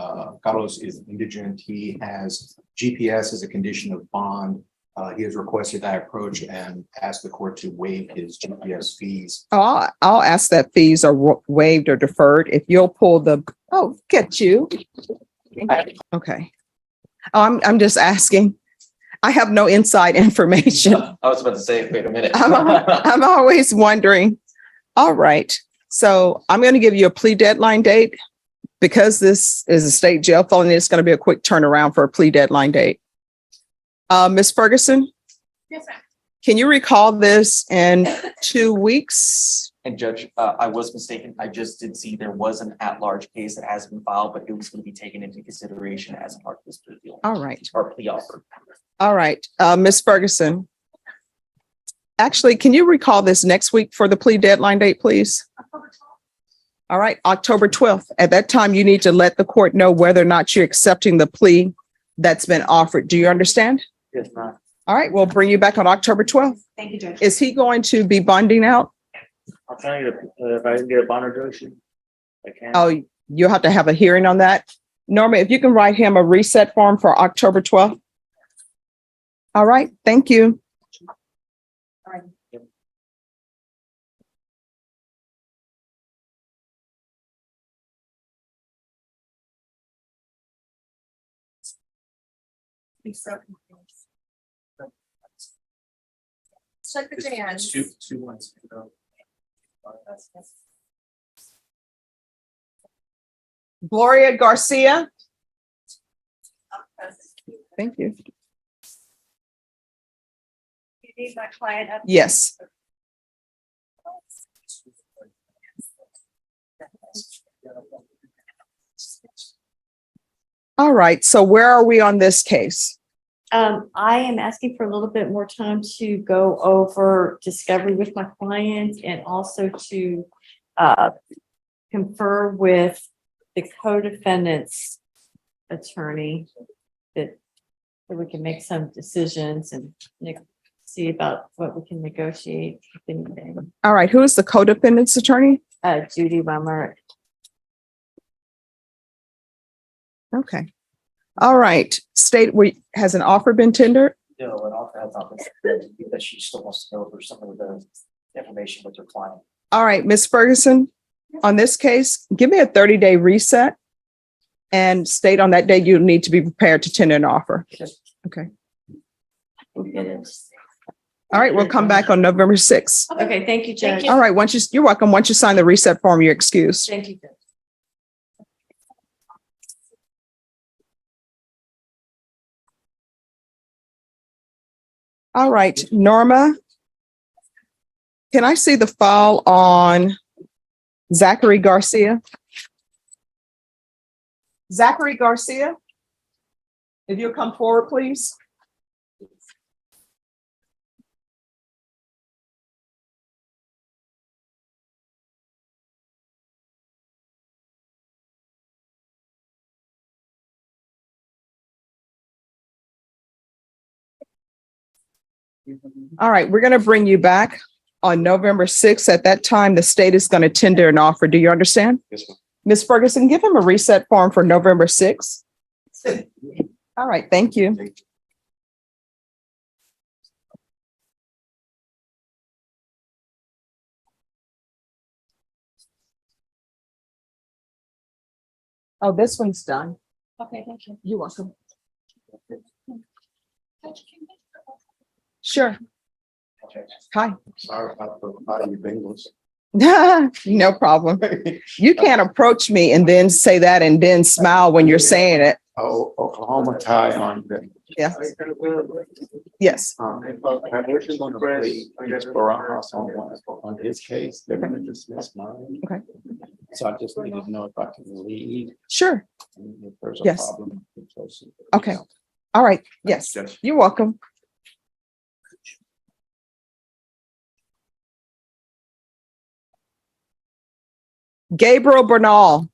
Carlos is indigent. He has GPS as a condition of bond. He has requested I approach and ask the court to waive his GPS fees. Oh, I'll ask that fees are waived or deferred. If you'll pull the, oh, get you. Okay. I'm just asking. I have no inside information. I was about to say, wait a minute. I'm always wondering. All right. So I'm going to give you a plea deadline date. Because this is a state jail felony, it's going to be a quick turnaround for a plea deadline date. Ms. Ferguson? Yes, ma'am. Can you recall this in 2 weeks? And Judge, I was mistaken. I just did see there was an at-large case that has been filed, but it was going to be taken into consideration as a part of this plea deal. All right. Or plea offer. All right. Ms. Ferguson. Actually, can you recall this next week for the plea deadline date, please? All right, October 12th. At that time, you need to let the court know whether or not you're accepting the plea that's been offered. Do you understand? Yes, ma'am. All right, we'll bring you back on October 12th. Thank you, Judge. Is he going to be bonding out? I'll try to, if I can get a bond reduction, I can. Oh, you'll have to have a hearing on that. Norma, if you can write him a reset form for October 12th. All right, thank you. All right. Check the jams. Two ones. Gloria Garcia. Thank you. You need my client up. Yes. All right, so where are we on this case? I am asking for a little bit more time to go over discovery with my client and also to confer with the co-defendant's attorney that we can make some decisions and see about what we can negotiate, if anything. All right, who is the co-defendant's attorney? Judy Wemmer. Okay. All right. State, has an offer been tendered? No, an offer has not been submitted because she still wants to go over some of the information with her client. All right, Ms. Ferguson, on this case, give me a 30-day reset and state on that day you need to be prepared to tender an offer. Okay. We'll get it. All right, we'll come back on November 6th. Okay, thank you, Judge. All right, you're welcome. Once you sign the reset form, you're excused. Thank you, Judge. All right, Norma, can I see the file on Zachary Garcia. Zachary Garcia. If you'll come forward, please. All right, we're going to bring you back on November 6th. At that time, the state is going to tender an offer. Do you understand? Yes, ma'am. Ms. Ferguson, give him a reset form for November 6th. All right, thank you. Oh, this one's done. Okay, thank you. You're welcome. Sure. Hi. Sorry about the body Bengals. No problem. You can't approach me and then say that and then smile when you're saying it. Oh, Oklahoma tie on them. Yeah. Yes. They're gonna play against Barajas on his case. They're gonna dismiss mine. Okay. So I just needed to know if I can leave. Sure. If there's a Yes. problem. Okay. All right. Yes. Yes. You're welcome. Gabriel Bernal.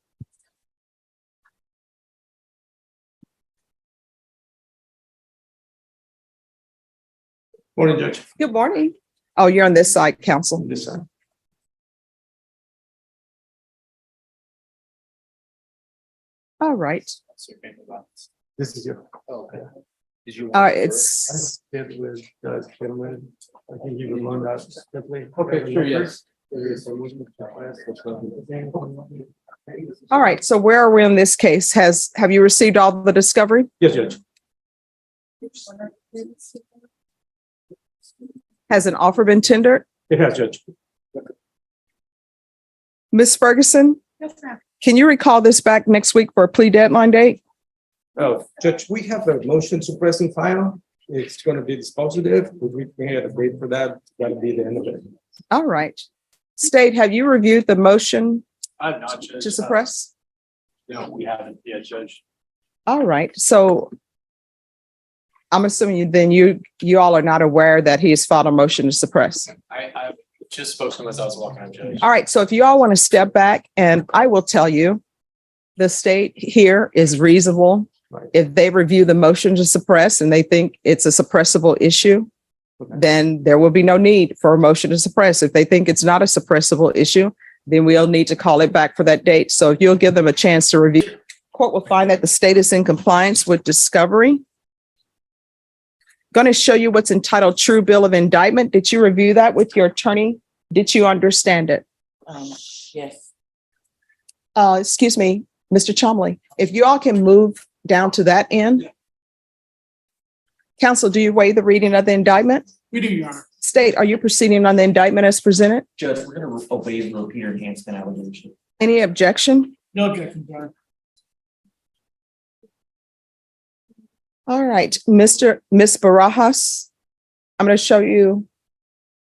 Morning, Judge. Good morning. Oh, you're on this side, counsel. This side. All right. This is your. Did you? It's I did with Judge Gilman. I think you would learn that simply. Okay, sure, yes. all right. So where are we in this case? Have you received all the discovery? Yes, Judge. Has an offer been tendered? It has, Judge. Ms. Ferguson, Yes, ma'am. can you recall this back next week for a plea deadline date? Oh, Judge, we have a motion suppressing file. It's going to be dispositive. We had a date for that. That'll be the end of it. All right. State, have you reviewed the motion I'm not, Judge. to suppress? No, we haven't yet, Judge. All right. So I'm assuming you all are not aware that he has filed a motion to suppress. I just spoke to him as I was walking up, Judge. All right. So if you all want to step back, and I will tell you, the state here is reasonable. Right. If they review the motion to suppress and they think it's a suppressible issue, then there will be no need for a motion to suppress. If they think it's not a suppressible issue, then we'll need to call it back for that date. So if you'll give them a chance to review, court will find that the state is in compliance with discovery. Going to show you what's entitled True Bill of Indictment. Did you review that with your attorney? Did you understand it? Yes. Excuse me, Mr. Chomley, if you all can move down to that end. Counsel, do you waive the reading of the indictment? We do, Your Honor. State, are you proceeding on the indictment as presented? Judge, we're gonna obey the repeater enhancement allegation. Any objection? No objection, Your Honor. All right, Miss Barajas, I'm going to show you.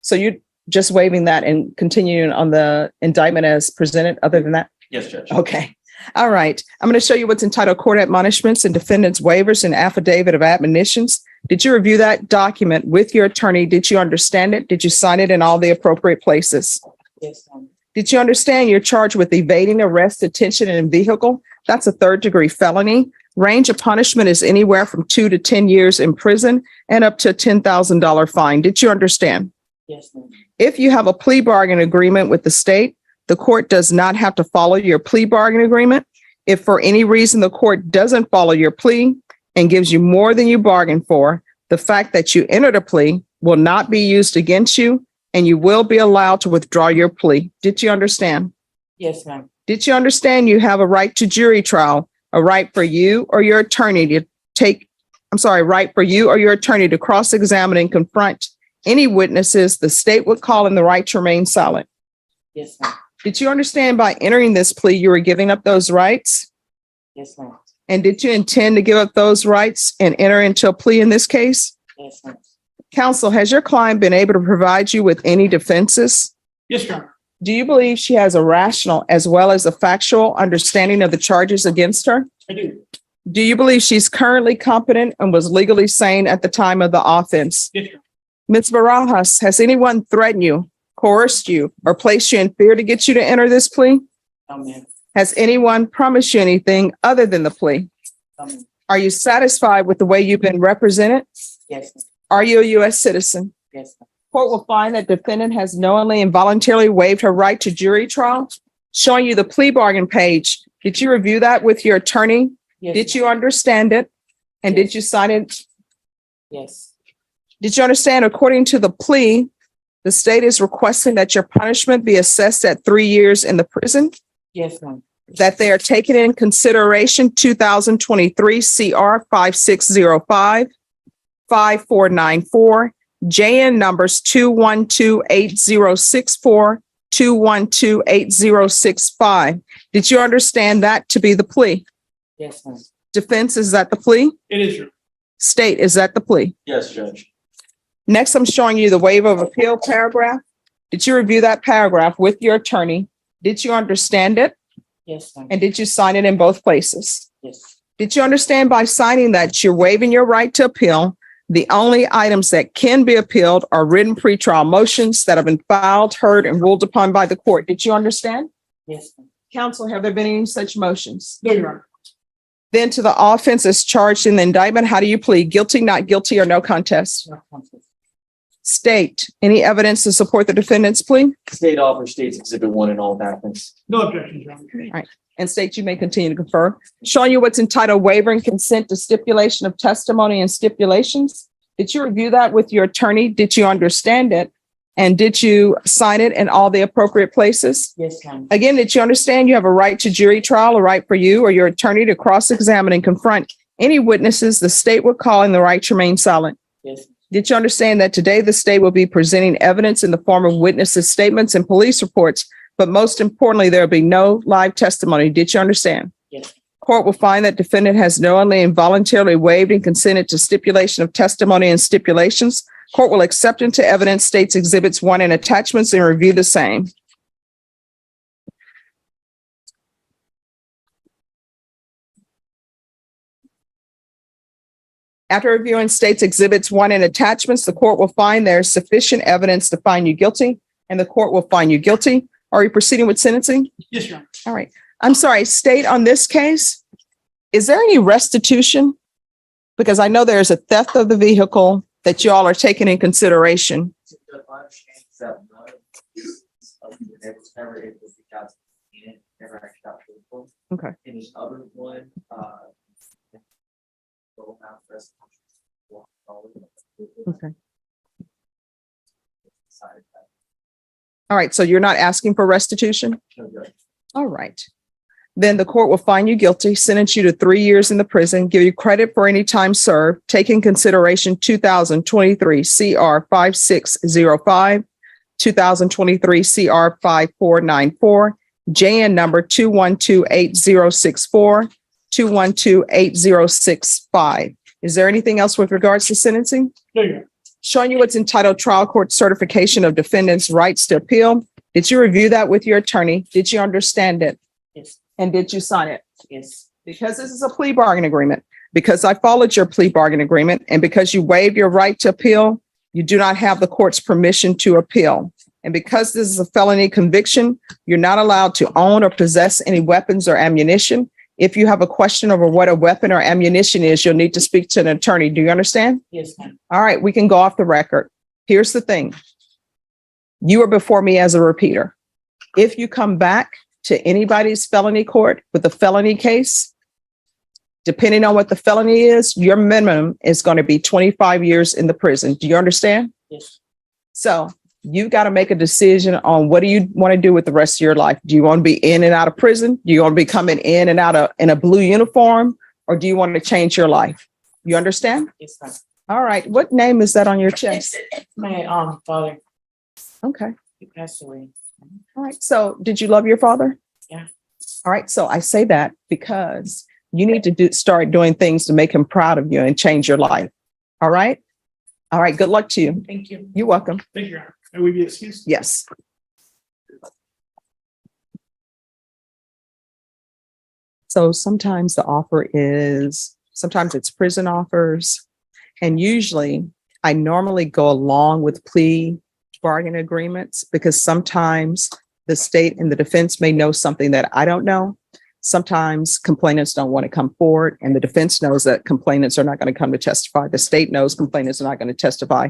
So you're just waiving that and continuing on the indictment as presented. Other than that? Yes, Judge. Okay. All right. I'm going to show you what's entitled Court Admonishments and Defendant's Waivers and Affidavit of Admonitions. Did you review that document with your attorney? Did you understand it? Did you sign it in all the appropriate places? Yes, ma'am. Did you understand you're charged with evading arrest, detention, and vehicle? That's a third-degree felony. Range of punishment is anywhere from 2 to 10 years in prison and up to a $10,000 fine. Did you understand? Yes, ma'am. If you have a plea bargain agreement with the state, the court does not have to follow your plea bargain agreement. If for any reason the court doesn't follow your plea and gives you more than you bargained for, the fact that you entered a plea will not be used against you, and you will be allowed to withdraw your plea. Did you understand? Yes, ma'am. Did you understand you have a right to jury trial, a right for you or your attorney to right for you or your attorney to cross-examine and confront any witnesses the state would call in the right to remain silent? Yes, ma'am. Did you understand by entering this plea, you were giving up those rights? Yes, ma'am. And did you intend to give up those rights and enter into a plea in this case? Yes, ma'am. Counsel, has your client been able to provide you with any defenses? Yes, Your Honor. Do you believe she has a rational as well as a factual understanding of the charges against her? I do. Do you believe she's currently competent and was legally sane at the time of the offense? Yes, Your Ms. Barajas, has anyone threatened you, coerced you, or placed you in fear to get you to enter this plea? Honor. No, ma'am. Has anyone promised you anything other than the plea? No, ma'am. Are you satisfied with the way you've been represented? Yes, ma'am. Are you a U.S. citizen? Yes, ma'am. Court will find that defendant has knowingly and voluntarily waived her right to jury trial. Showing you the plea bargain page. Did you review that with your attorney? Yes, Did you understand it? And did you sign it? Yes. Did you understand according to the plea, the state is requesting that your punishment be assessed at 3 years in the prison? Yes, ma'am. That they are taking in consideration 2023 CR 5605, 5494, JN numbers 2128064, 2128065. Did you understand that to be the plea? Yes, ma'am. Defense, is that the plea? It is your. State, is that the plea? Yes, Judge. Next, I'm showing you the waiver of appeal paragraph. Did you review that paragraph with your attorney? Did you understand it? Yes, ma'am. And did you sign it in both places? Yes. Did you understand by signing that you're waiving your right to appeal? The only items that can be appealed are written pretrial motions that have been filed, heard, and ruled upon by the court. Did you understand? Yes, ma'am. Counsel, have there been any such motions? No, Your Honor. Then to the offense as charged in the indictment, how do you plead? Guilty, not guilty, or no contest? No contest. State, any evidence to support the defendant's plea? State offers states exhibit 1 and all documents. No objections, Your Honor. Right. And state, you may continue to confer. Showing you what's entitled waiver and consent to stipulation of testimony and stipulations. Did you review that with your attorney? Did you understand it? And did you sign it in all the appropriate places? Yes, ma'am. Again, did you understand you have a right to jury trial, a right for you or your attorney to cross-examine and confront any witnesses the state would call in the right to remain silent? Yes. Did you understand that today the state will be presenting evidence in the form of witnesses' statements and police reports, but most importantly, there will be no live testimony? Did you understand? Yes. Court will find that defendant has knowingly and voluntarily waived and consented to stipulation of testimony and stipulations. Court will accept into evidence states exhibits 1 and attachments and review the same. After reviewing states exhibits 1 and attachments, the court will find there is sufficient evidence to find you guilty, and the court will find you guilty. Are you proceeding with sentencing? Yes, Your Honor. All right. I'm sorry, state on this case, is there any restitution? Because I know there's a theft of the vehicle that you all are taking in consideration. Okay. And his other one, Okay. All right. So you're not asking for restitution? All right. Then the court will find you guilty, sentence you to 3 years in the prison, give you credit for any time served, take in consideration 2023 CR 5605, 2023 CR 5494, JN number 2128064, 2128065. Is there anything else with regards to sentencing? No, Your Honor. Showing you what's entitled trial court certification of defendant's rights to appeal. Did you review that with your attorney? Did you understand it? Yes. And did you sign it? Yes. Because this is a plea bargain agreement, because I followed your plea bargain agreement, and because you waived your right to appeal, you do not have the court's permission to appeal. And because this is a felony conviction, you're not allowed to own or possess any weapons or ammunition. If you have a question over what a weapon or ammunition is, you'll need to speak to an attorney. Do you understand? Yes, ma'am. All right, we can go off the record. Here's the thing. You are before me as a repeater. If you come back to anybody's felony court with a felony case, depending on what the felony is, your minimum is going to be 25 years in the prison. Do you understand? Yes. So you got to make a decision on what do you want to do with the rest of your life? Do you want to be in and out of prison? Do you want to be coming in and out of in a blue uniform? Or do you want to change your life? You understand? Yes, ma'am. All right. What name is that on your chest? My father, Okay. he passed away. All right. So did you love your father? Yeah. All right. So I say that because you need to start doing things to make him proud of you and change your life. All right. All right. Good luck to you. Thank you. You're welcome. Thank you, Your Honor. May we be excused? Yes. So sometimes the offer is, sometimes it's prison offers. And usually I normally go along with plea bargain agreements because sometimes the state and the defense may know something that I don't know. Sometimes complainants don't want to come forward and the defense knows that complainants are not going to come to testify. The state knows complainants are not going to testify,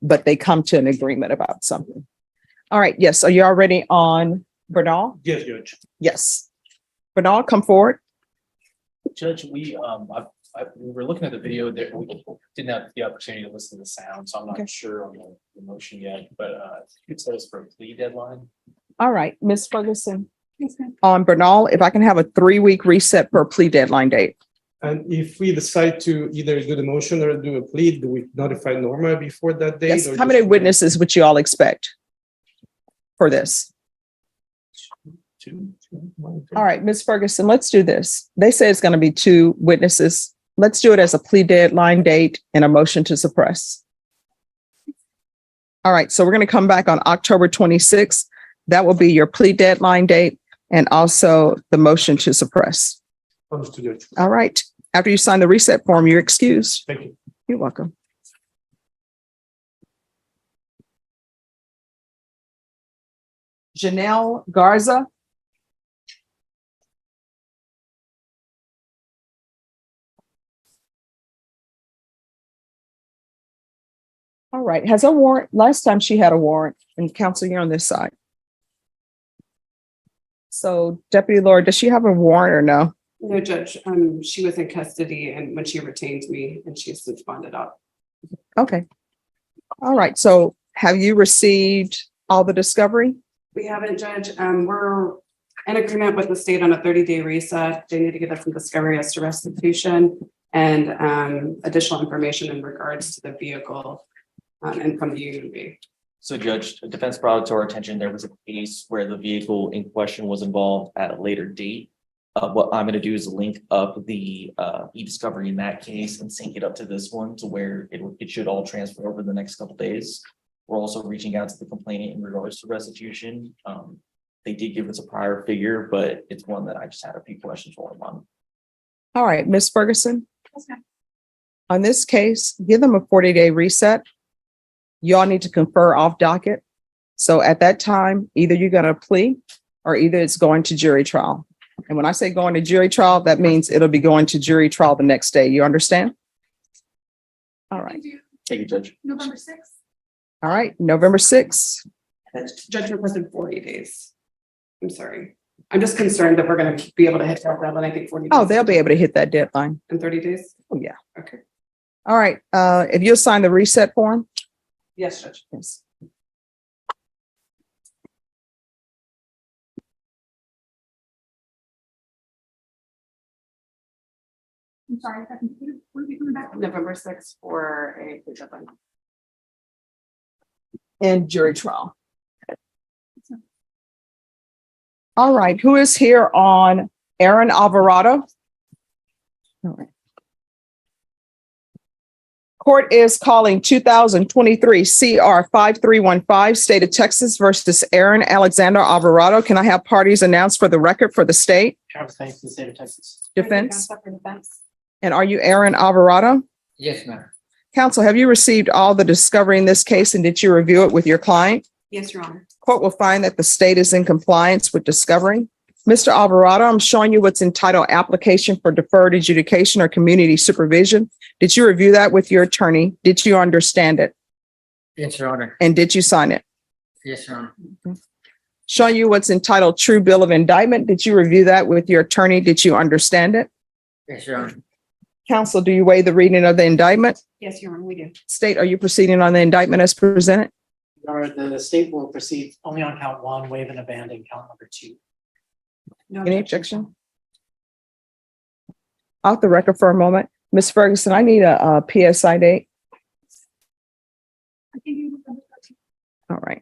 but they come to an agreement about something. All right. Yes. Are you already on Bernal? Yes, Judge. Yes. Bernal, come forward. Judge, we were looking at the video that we didn't have the opportunity to listen to the sound, so I'm Okay. not sure on the motion yet, but you could set us for a plea deadline. All right, Ms. Ferguson. On Bernal, if I can have a 3-week reset for a plea deadline date. And if we decide to either do the motion or do a plea, do we notify Norma before that date? Yes. or How many just- witnesses would you all expect for this? Two. All right, Ms. Ferguson, let's do this. They say it's going to be 2 witnesses. Let's do it as a plea deadline date and a motion to suppress. All right, so we're going to come back on October 26th. That will be your plea deadline date and also the motion to suppress. Understood, Judge. All right. After you sign the reset form, you're excused. Thank you. You're welcome. Janelle Garza. All right. Has a warrant? Last time she had a warrant, and counsel, you're on this side. So Deputy Laura, does she have a warrant or no? No, Judge, she was in custody and when she retained me and she's since bonded out. Okay. All right. So have you received all the discovery? We haven't, Judge, we're in agreement with the state on a 30-day reset. They need to give us some discovery as to restitution and additional information in regards to the vehicle and from the UUV. So Judge, defense brought it to our attention, there was a case where the vehicle in question was involved at a later date. What I'm gonna do is link up the e-discovery in that case and sync it up to this one to where it should all transfer over the next couple days. We're also reaching out to the complainant in regards to restitution. They did give us a prior figure, but it's one that I just had a few questions for them on. All right, Ms. Ferguson. On this case, give them a 40-day reset. Y'all need to confer off docket. So at that time, either you're going to plea or either it's going to jury trial. And when I say going to jury trial, that means it'll be going to jury trial the next day. You understand? All right. Thank you, Judge. November 6th. All right, November 6th. Judge requested 40 days. I'm sorry. I'm just concerned that we're gonna be able to hit that deadline. I think 40 days. Oh, they'll be able to hit that deadline. In 30 days? Oh, yeah. Okay. All right. If you'll sign the reset form. Yes, Judge. Yes. I'm sorry, what are we coming back? November 6th for a plea deadline. And jury trial. All right, who is here on Aaron Alvarado? All right. Court is calling 2023 CR 5315, State of Texas versus Aaron Alexander Alvarado. Can I have parties announced for the record for the state? Travis Banks, the state of Texas. Defense? And are you Aaron Alvarado? Yes, ma'am. Counsel, have you received all the discovery in this case and did you review it with your client? Yes, Your Honor. Court will find that the state is in compliance with discovery. Mr. Alvarado, I'm showing you what's entitled application for deferred adjudication or community supervision. Did you review that with your attorney? Did you understand it? Yes, Your Honor. And did you sign it? Yes, Your Honor. Showing you what's entitled true bill of indictment. Did you review that with your attorney? Did you understand it? Yes, Your Honor. Counsel, do you waive the reading of the indictment? Yes, Your Honor, we do. State, are you proceeding on the indictment as presented? Your Honor, the state will proceed only on count 1, waive and abandon count number 2. No Any objection? Off the record for a moment. Ms. Ferguson, I need a PSI date. I can do November 13th. All right.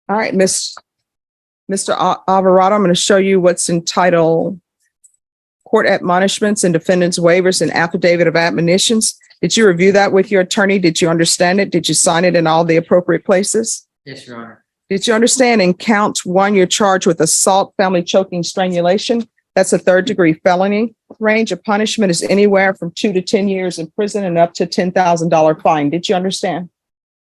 All right, Mr. Alvarado, I'm going to show you what's entitled court admonishments and defendants waivers and affidavit of admonitions. Did you review that with your attorney? Did you understand it? Did you sign it in all the appropriate places? Yes, Your Honor. Did you understand in count one, you're charged with assault, family choking, strangulation? That's a third-degree felony. Range of punishment is anywhere from 2 to 10 years in prison and up to $10,000 fine. Did you understand?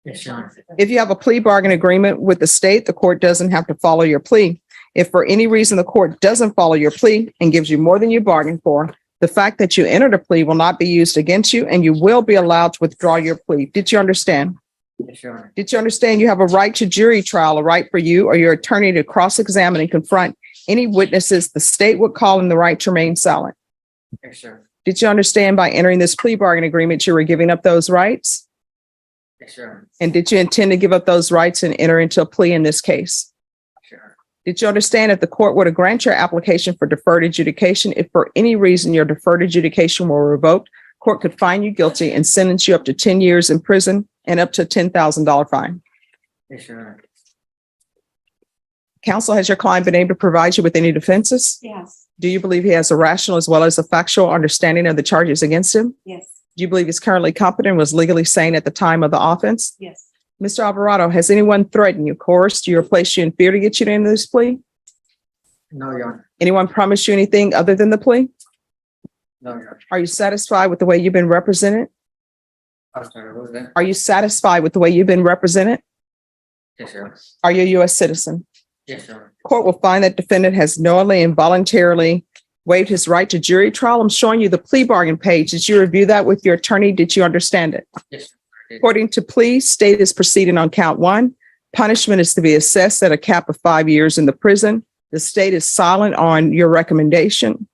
Yes, Your Honor. If you have a plea bargain agreement with the state, the court doesn't have to follow your plea. If for any reason the court doesn't follow your plea and gives you more than you bargained for, the fact that you entered a plea will not be used against you and you will be allowed to withdraw your plea. Did you understand? Yes, Your Honor. Did you understand you have a right to jury trial, a right for you or your attorney to cross-examine and confront any witnesses the state would call in the right to remain silent? Yes, sir. Did you understand by entering this plea bargain agreement, you were giving up those rights? Yes, Your Honor. And did you intend to give up those rights and enter into a plea in this case? Sure. Did you understand if the court were to grant your application for deferred adjudication, if for any reason your deferred adjudication were revoked, court could find you guilty and sentence you up to 10 years in prison and up to $10,000 fine? Yes, Your Honor. Counsel, has your client been able to provide you with any defenses? Yes. Do you believe he has a rational as well as a factual understanding of the charges against him? Yes. Do you believe he's currently competent and was legally sane at the time of the offense? Yes. Mr. Alvarado, has anyone threatened you, coerced you, or placed you in fear to get you into this plea? No, Your Honor. Anyone promised you anything other than the plea? No, Your Honor. Are you satisfied with the way you've been represented? I'm sorry, what was that? Are you satisfied with the way you've been represented? Yes, Your Honor. Are you a U.S. citizen? Yes, Your Honor. Court will find that defendant has knowingly and voluntarily waived his right to jury trial. I'm showing you the plea bargain page. Did you review that with your attorney? Did you understand it? Yes, Your Honor. According to plea, state is proceeding on count one. Punishment is to be assessed at a cap of 5 years in the prison. The state is silent on your recommendation.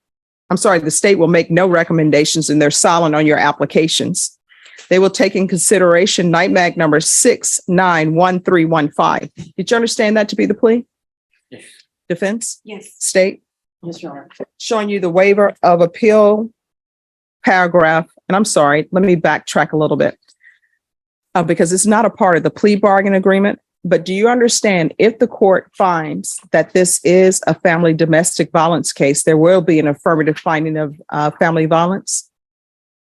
I'm sorry, the state will make no recommendations and they're silent on your applications. They will take in consideration night mag number 691315. Did you understand that to be the plea? Yes. Defense? Yes. State? Yes, Your Honor. Showing you the waiver of appeal paragraph. And I'm sorry, let me backtrack a little bit. Because it's not a part of the plea bargain agreement. But do you understand if the court finds that this is a family domestic violence case, there will be an affirmative finding of family violence?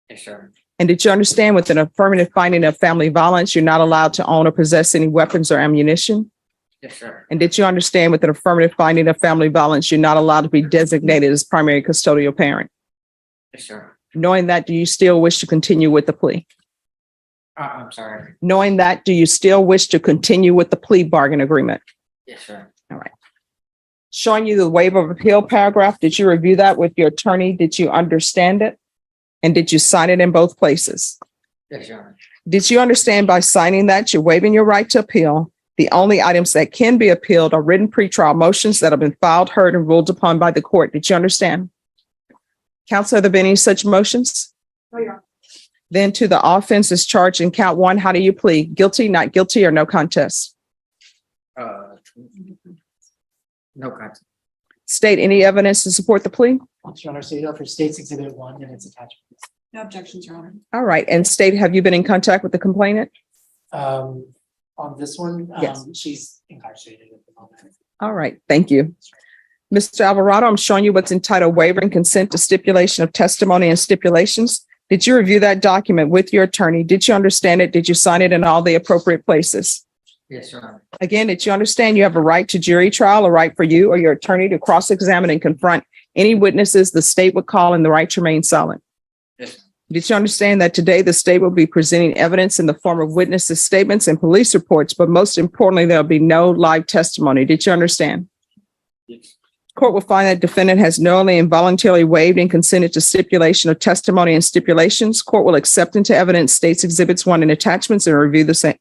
Yes, Your Honor. And did you understand with an affirmative finding of family violence, you're not allowed to own or possess any weapons or ammunition? Yes, sir. And did you understand with an affirmative finding of family violence, you're not allowed to be designated as primary custodial parent? Yes, sir. Knowing that, do you still wish to continue with the plea? I'm sorry. Knowing that, do you still wish to continue with the plea bargain agreement? Yes, sir. All right. Showing you the waiver of appeal paragraph, did you review that with your attorney? Did you understand it? And did you sign it in both places? Yes, Your Honor. Did you understand by signing that you're waiving your right to appeal? The only items that can be appealed are written pretrial motions that have been filed, heard, and ruled upon by the court. Did you understand? Counsel, have there been any such motions? No, Your Honor. Then to the offenses charged in count one, how do you plead? Guilty, not guilty, or no contest? No contest. State any evidence to support the plea? Your Honor, so you offer State's Exhibit 1 and its attachments. No objections, Your Honor. All right. And state, have you been in contact with the complainant? On this one, Yes. she's incarcerated at the moment. All right. Thank you. Mr. Alvarado, I'm showing you what's entitled waiver and consent to stipulation of testimony and stipulations. Did you review that document with your attorney? Did you understand it? Did you sign it in all the appropriate places? Yes, Your Honor. Again, did you understand you have a right to jury trial, a right for you or your attorney to cross-examine and confront any witnesses the state would call in the right to remain silent? Yes. Did you understand that today the state will be presenting evidence in the form of witnesses' statements and police reports, but most importantly, there'll be no live testimony? Did you understand? Yes. Court will find that defendant has knowingly and voluntarily waived and consented to stipulation of testimony and stipulations. Court will accept into evidence State's Exhibits 1 and attachments and review the same.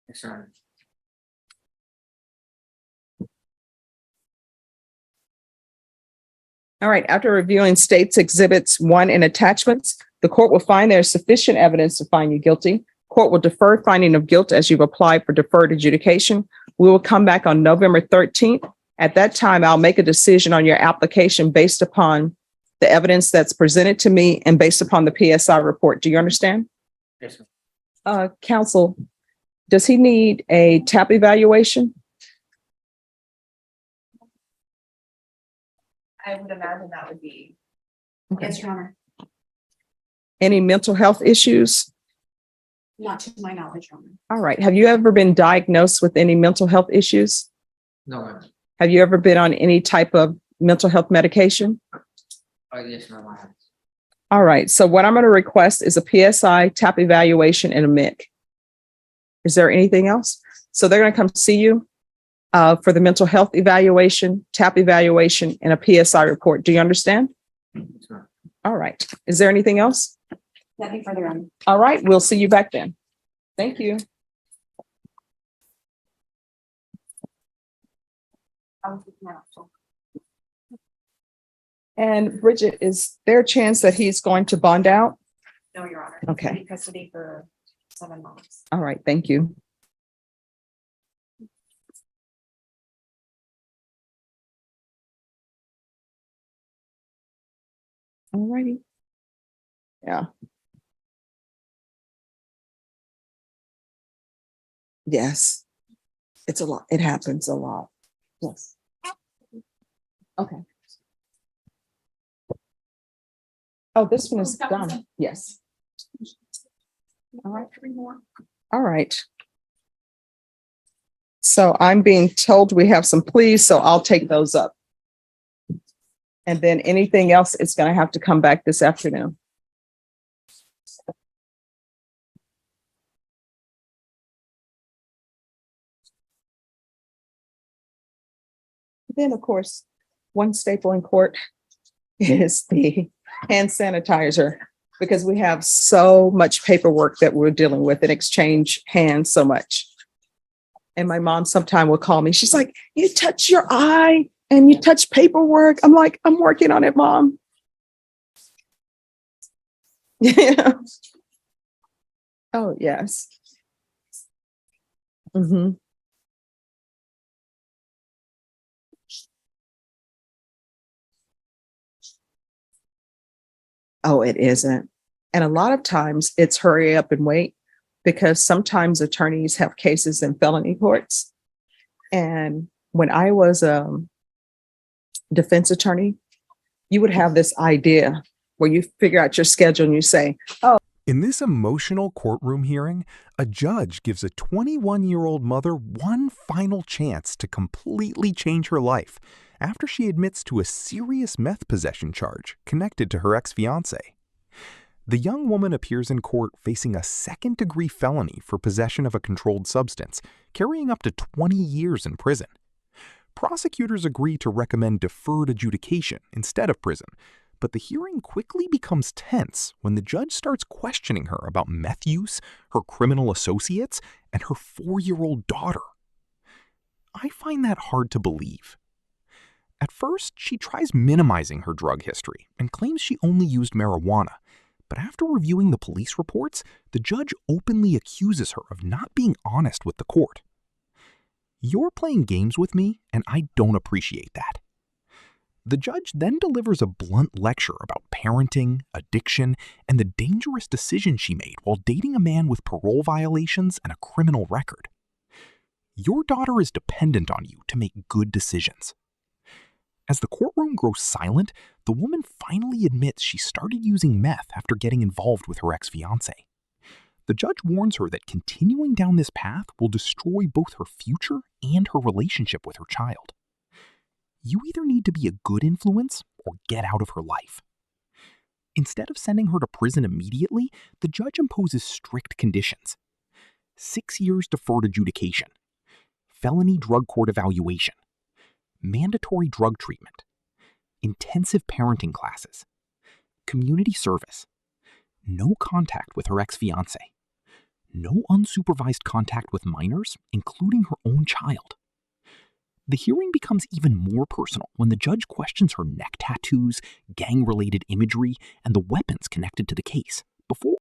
Yes, Your Honor. All right, after reviewing State's Exhibits 1 and attachments, the court will find there is sufficient evidence to find you guilty. Court will defer finding of guilt as you've applied for deferred adjudication. We will come back on November 13th. At that time, I'll make a decision on your application based upon the evidence that's presented to me and based upon the PSI report. Do you understand? Yes, sir. Counsel, does he need a TAP evaluation? I would imagine that would be. Okay. Yes, Your Honor. Any mental health issues? Not to my knowledge, Your Honor. All right. Have you ever been diagnosed with any mental health issues? No, Have you ever been on any type of mental health medication? yes, ma'am, I have. All right. So what I'm going to request is a PSI, TAP evaluation, and a MIC. Is there anything else? So they're going to come see you for the mental health evaluation, TAP evaluation, and a PSI report. Do you understand? Yes, ma'am. All right. Is there anything else? Nothing further on. All right. We'll see you back then. Thank you. And Bridget, is there a chance that he's going to bond out? No, Your Honor. Okay. In custody for 7 months. All right. Thank you. All righty. Yeah. Yes. It's a lot. It happens a lot. Yes. Okay. Oh, this one is done. Yes. All right. 3 more. All right. So I'm being told we have some pleas, so I'll take those up. And then anything else is going to have to come back this afternoon. Then, of course, one staple in court is the hand sanitizer, because we have so much paperwork that we're dealing with and exchange hands so much. And my mom sometime will call me. She's like, you touch your eye and you touch paperwork. I'm like, I'm working on it, Mom. Yeah. Oh, yes. Mm-hmm. Oh, it isn't. And a lot of times it's hurry up and wait, because sometimes attorneys have cases in felony courts. And when I was a defense attorney, you would have this idea where you figure out your schedule and you say, oh. In this emotional courtroom hearing, a judge gives a 21-year-old mother one final chance to completely change her life after she admits to a serious meth possession charge connected to her ex-fiancé. The young woman appears in court facing a second-degree felony for possession of a controlled substance, carrying up to 20 years in prison. Prosecutors agree to recommend deferred adjudication instead of prison, but the hearing quickly becomes tense when the judge starts questioning her about meth use, her criminal associates, and her 4-year-old daughter. I find that hard to believe. At first, she tries minimizing her drug history and claims she only used marijuana. But after reviewing the police reports, the judge openly accuses her of not being honest with the court. You're playing games with me, and I don't appreciate that. The judge then delivers a blunt lecture about parenting, addiction, and the dangerous decision she made while dating a man with parole violations and a criminal record. Your daughter is dependent on you to make good decisions. As the courtroom grows silent, the woman finally admits she started using meth after getting involved with her ex-fiancé. The judge warns her that continuing down this path will destroy both her future and her relationship with her child. You either need to be a good influence or get out of her life. Instead of sending her to prison immediately, the judge imposes strict conditions. 6 years deferred adjudication, felony drug court evaluation, mandatory drug treatment, intensive parenting classes, community service, no contact with her ex-fiancé, no unsupervised contact with minors, including her own child. The hearing becomes even more personal when the judge questions her neck tattoos, gang-related imagery, and the weapons connected to the case before